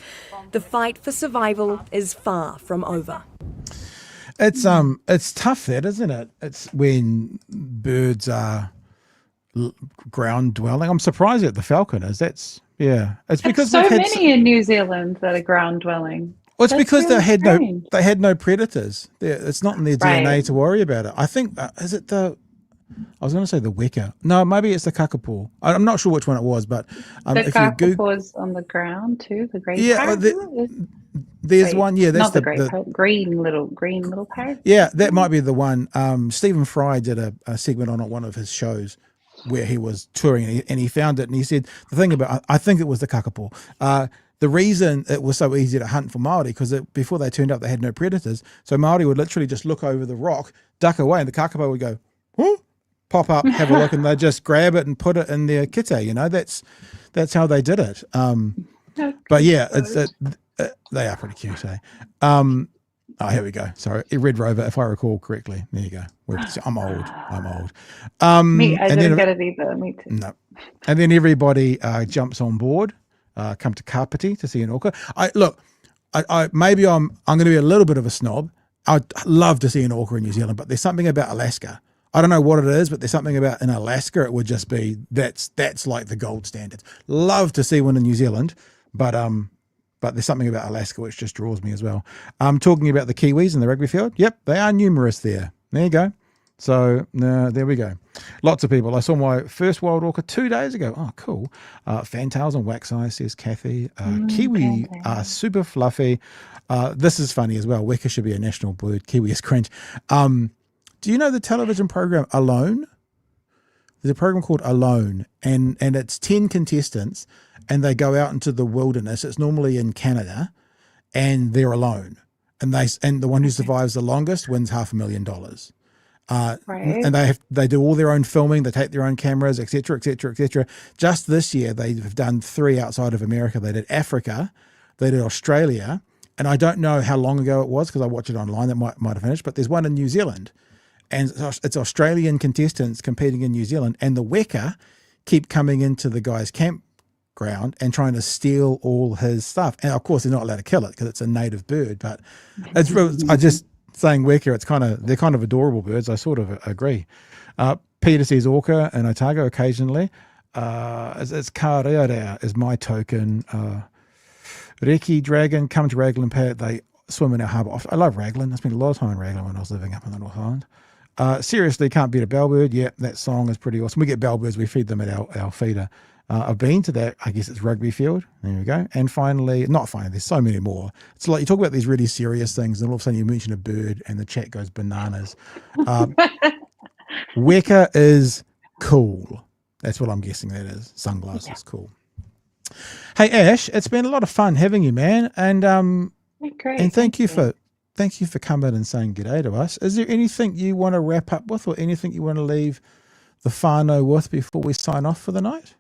the fight for survival is far from over. It's tough, that, isn't it? It's when birds are ground dwelling. I'm surprised that the falcon is. It's because so many in New Zealand that are ground dwelling. Well, it's That's because really they had no predators. It's not in their DNA to worry about it. I think is it the. I was going to say the weka. No, maybe it's the kakapo. I'm not sure which one it was, but the if you kakapo is on the ground too. The great there's one. Yeah, that's not the great green little parrot. Yeah, that might be the one. Stephen Fry did a segment on one of his shows where he was touring and he found it and he said the thing about I think it was the kakapo. The reason it was so easy to hunt for Māori because before they turned up they had no predators, so Māori would literally just look over the rock, duck away, and the kakapo would go, huh? Pop up, have a look, and they just grab it and put it in their kite. You know, that's how they did it. But yeah, they are pretty cute, eh? Here we go. Sorry, Red Rover, if I recall correctly. There you go. I'm old. I didn't get it either. Me too. No. And then everybody jumps on board. Come to Kapiti to see an orca. Maybe I'm going to be a little bit of a snob. I'd love to see an orca in New Zealand, but there's something about Alaska. I don't know what it is, but there's something about in Alaska. It would just be that's like the gold standard. Love to see one in New Zealand, but there's something about Alaska which just draws me as well. Talking about the Kiwis in the rugby field. Yep, they are numerous there. There you go. So there we go. Lots of people. I saw my first wild orca 2 days ago. Oh, cool. Fantails and wax eyes, says Kathy. Kiwi are super fluffy. This is funny as well. Weka should be a national bird. Kiwi is cringe. Do you know the television program Alone? There's a program called Alone, and it's 10 contestants, and they go out into the wilderness. It's normally in Canada, and they're alone. And the one who survives the longest wins $500,000. And they do all their own filming. They take their own cameras, etc., etc., etc. Just this year, they've done 3 outside of America. They did Africa, they did Australia, and I don't know how long ago it was because I watched it online. That might have finished, but there's one in New Zealand. And it's Australian contestants competing in New Zealand, and the weka keep coming into the guy's campground and trying to steal all his stuff. And of course, they're not allowed to kill it because it's a native bird. But it's I just saying weka. They're kind of adorable birds. I sort of agree. Peter says orca and otago occasionally. It's karearea is my token. Reki dragon come to Raglan Pad. They swim in our harbour. I love Raglan. I spent a lot of time in Raglan when I was living up in the North Island. Seriously, can't beat a bellbird. Yeah, that song is pretty awesome. We get bellbirds, we feed them at our feeder. I've been to that, I guess it's rugby field. There we go. And finally, there's so many more. It's like you talk about these really serious things and all of a sudden you mention a bird and the chat goes bananas. Weka is cool. That's what I'm guessing that is. Sunglasses, cool. Hey, Ash, it's been a lot of fun having you, man. And great. And thank you for coming and saying g'day to us. Is there anything you want to wrap up with or anything you want to leave the whānau with before we sign off for the night?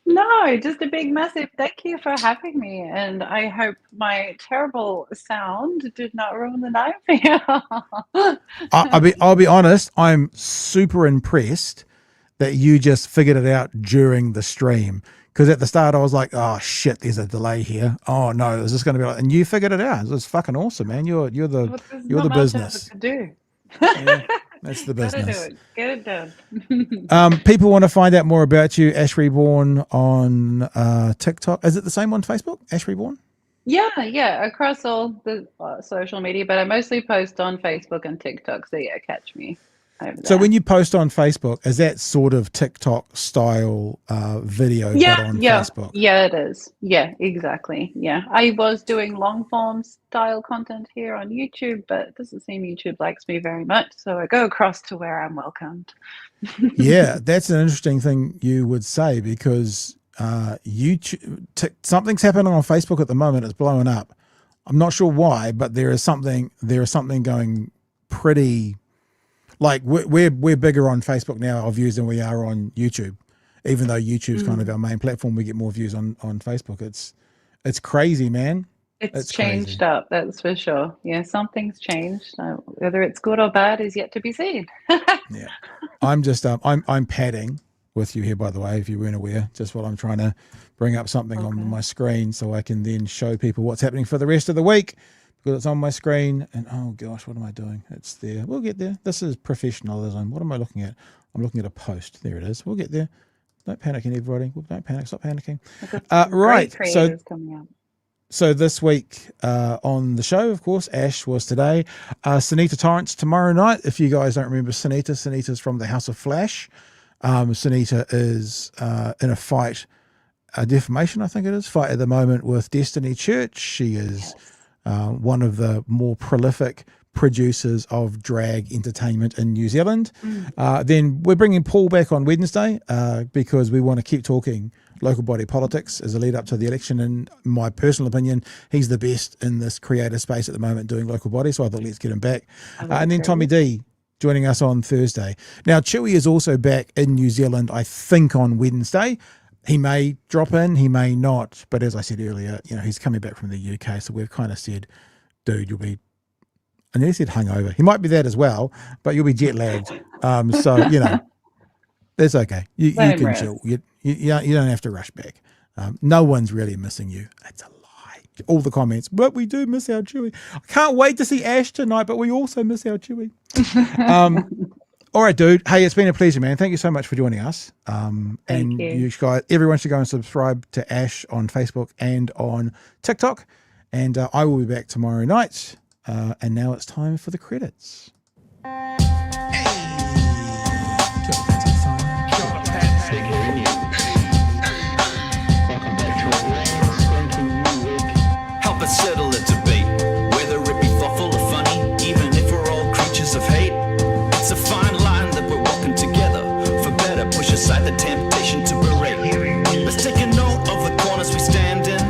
No, just a big massive thank you for having me, and I hope my terrible sound did not ruin the night for you. I'll be honest, I'm super impressed that you just figured it out during the stream. Because at the start I was like, oh shit, there's a delay here. Oh no, is this going to be like? And you figured it out. It's fucking awesome, man. You're the business. Yeah, that's the business. Get it done. People want to find out more about you, Ash Reborn on TikTok. Is it the same on Facebook, Ash Reborn? Yeah, across all the social media, but I mostly post on Facebook and TikTok. So yeah, catch me. So when you post on Facebook, is that sort of TikTok style video but on Facebook? Yeah, it is. Yeah, exactly. Yeah, I was doing long form style content here on YouTube, but it doesn't seem YouTube likes me very much. So I go across to where I'm welcomed. Yeah, that's an interesting thing you would say because YouTube, something's happening on Facebook at the moment. It's blowing up. I'm not sure why, but there is something going pretty Like we're bigger on Facebook now, our views, than we are on YouTube. Even though YouTube's kind of our main platform, we get more views on Facebook. It's crazy, man. It's changed up, that's for sure. Yeah, something's changed. Whether it's good or bad is yet to be seen. Yeah, I'm just I'm padding with you here, by the way, if you weren't aware. Just while I'm trying to bring up something on my screen, so I can then show people what's happening for the rest of the week, because it's on my screen. And oh gosh, what am I doing? It's there. We'll get there. This is professionalism. What am I looking at? I'm looking at a post. There it is. We'll get there. Don't panic, everybody. Don't panic. Stop panicking. Right. So coming up. So this week on the show, of course, Ash was today. Sunita Torrance tomorrow night. If you guys don't remember Sunita's from the House of Flash. Sunita is in a fight, a defamation, I think it is, fight at the moment with Destiny Church. She is one of the more prolific producers of drag entertainment in New Zealand. Then we're bringing Paul back on Wednesday because we want to keep talking local body politics as a lead up to the election. In my personal opinion, he's the best in this creative space at the moment doing local body, so I thought let's get him back. And then Tommy D joining us on Thursday. Now Chewy is also back in New Zealand, I think, on Wednesday. He may drop in, he may not, but as I said earlier, he's coming back from the UK, so we've kind of said, dude, you'll be, and he said hungover. He might be that as well, but you'll be jet lagged. So, that's okay. You can chill. You don't have to rush back. No one's really missing you. It's a lie. All the comments, but we do miss our Chewy. I can't wait to see Ash tonight, but we also miss our Chewy. All right, dude. Hey, it's been a pleasure, man. Thank you so much for joining us. Thank you. You guys, everyone should go and subscribe to Ash on Facebook and on TikTok. And I will be back tomorrow night. And now it's time for the credits. Help us settle a debate, whether it be thoughtful or funny, even if we're all creatures of hate. It's a fine line that we're walking together. For better, push aside the temptation to berate. Let's take a note of the corners we stand in.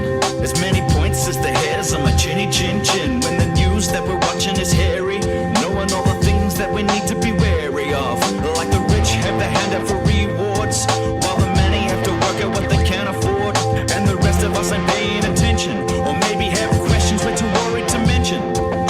As many points as the hairs on my chinny chin chin. When the news that we're watching is hairy, knowing all the things that we need to be wary of. Like the rich have the hand out for rewards, while the many have to work out what they can't afford. And the rest of us ain't paying attention, or maybe have questions we're too worried to mention.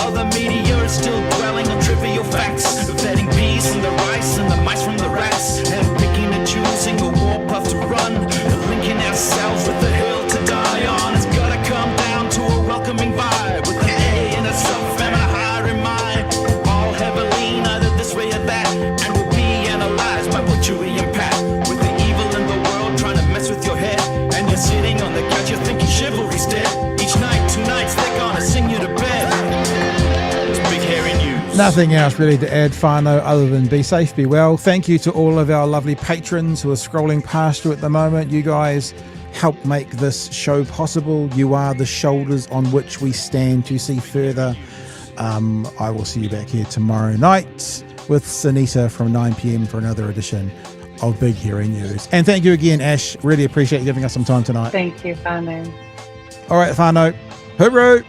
Other media is still dwelling on trivial facts, vetting bees from the rice and the mice from the rats, and picking and choosing a warpath to run, and linking ourselves with the hill to die on. It's gotta come down to a welcoming vibe, with an A and a self and a higher in mind. All have a lean either this way or that, and will be analyzed by what you impact. With the evil in the world trying to mess with your head, and you're sitting on the couch, you're thinking chivalry's dead. Each night, 2 nights, they're gonna sing you to bed. It's big hairy news. Nothing else really to add, whānau, other than be safe, be well. Thank you to all of our lovely patrons who are scrolling past you at the moment. You guys help make this show possible. You are the shoulders on which we stand to see further. I will see you back here tomorrow night with Sunita from 9 p.m. for another edition of Big Hairy News. And thank you again, Ash. Really appreciate you giving us some time tonight. Thank you, whānau. All right, whānau. Hooroo!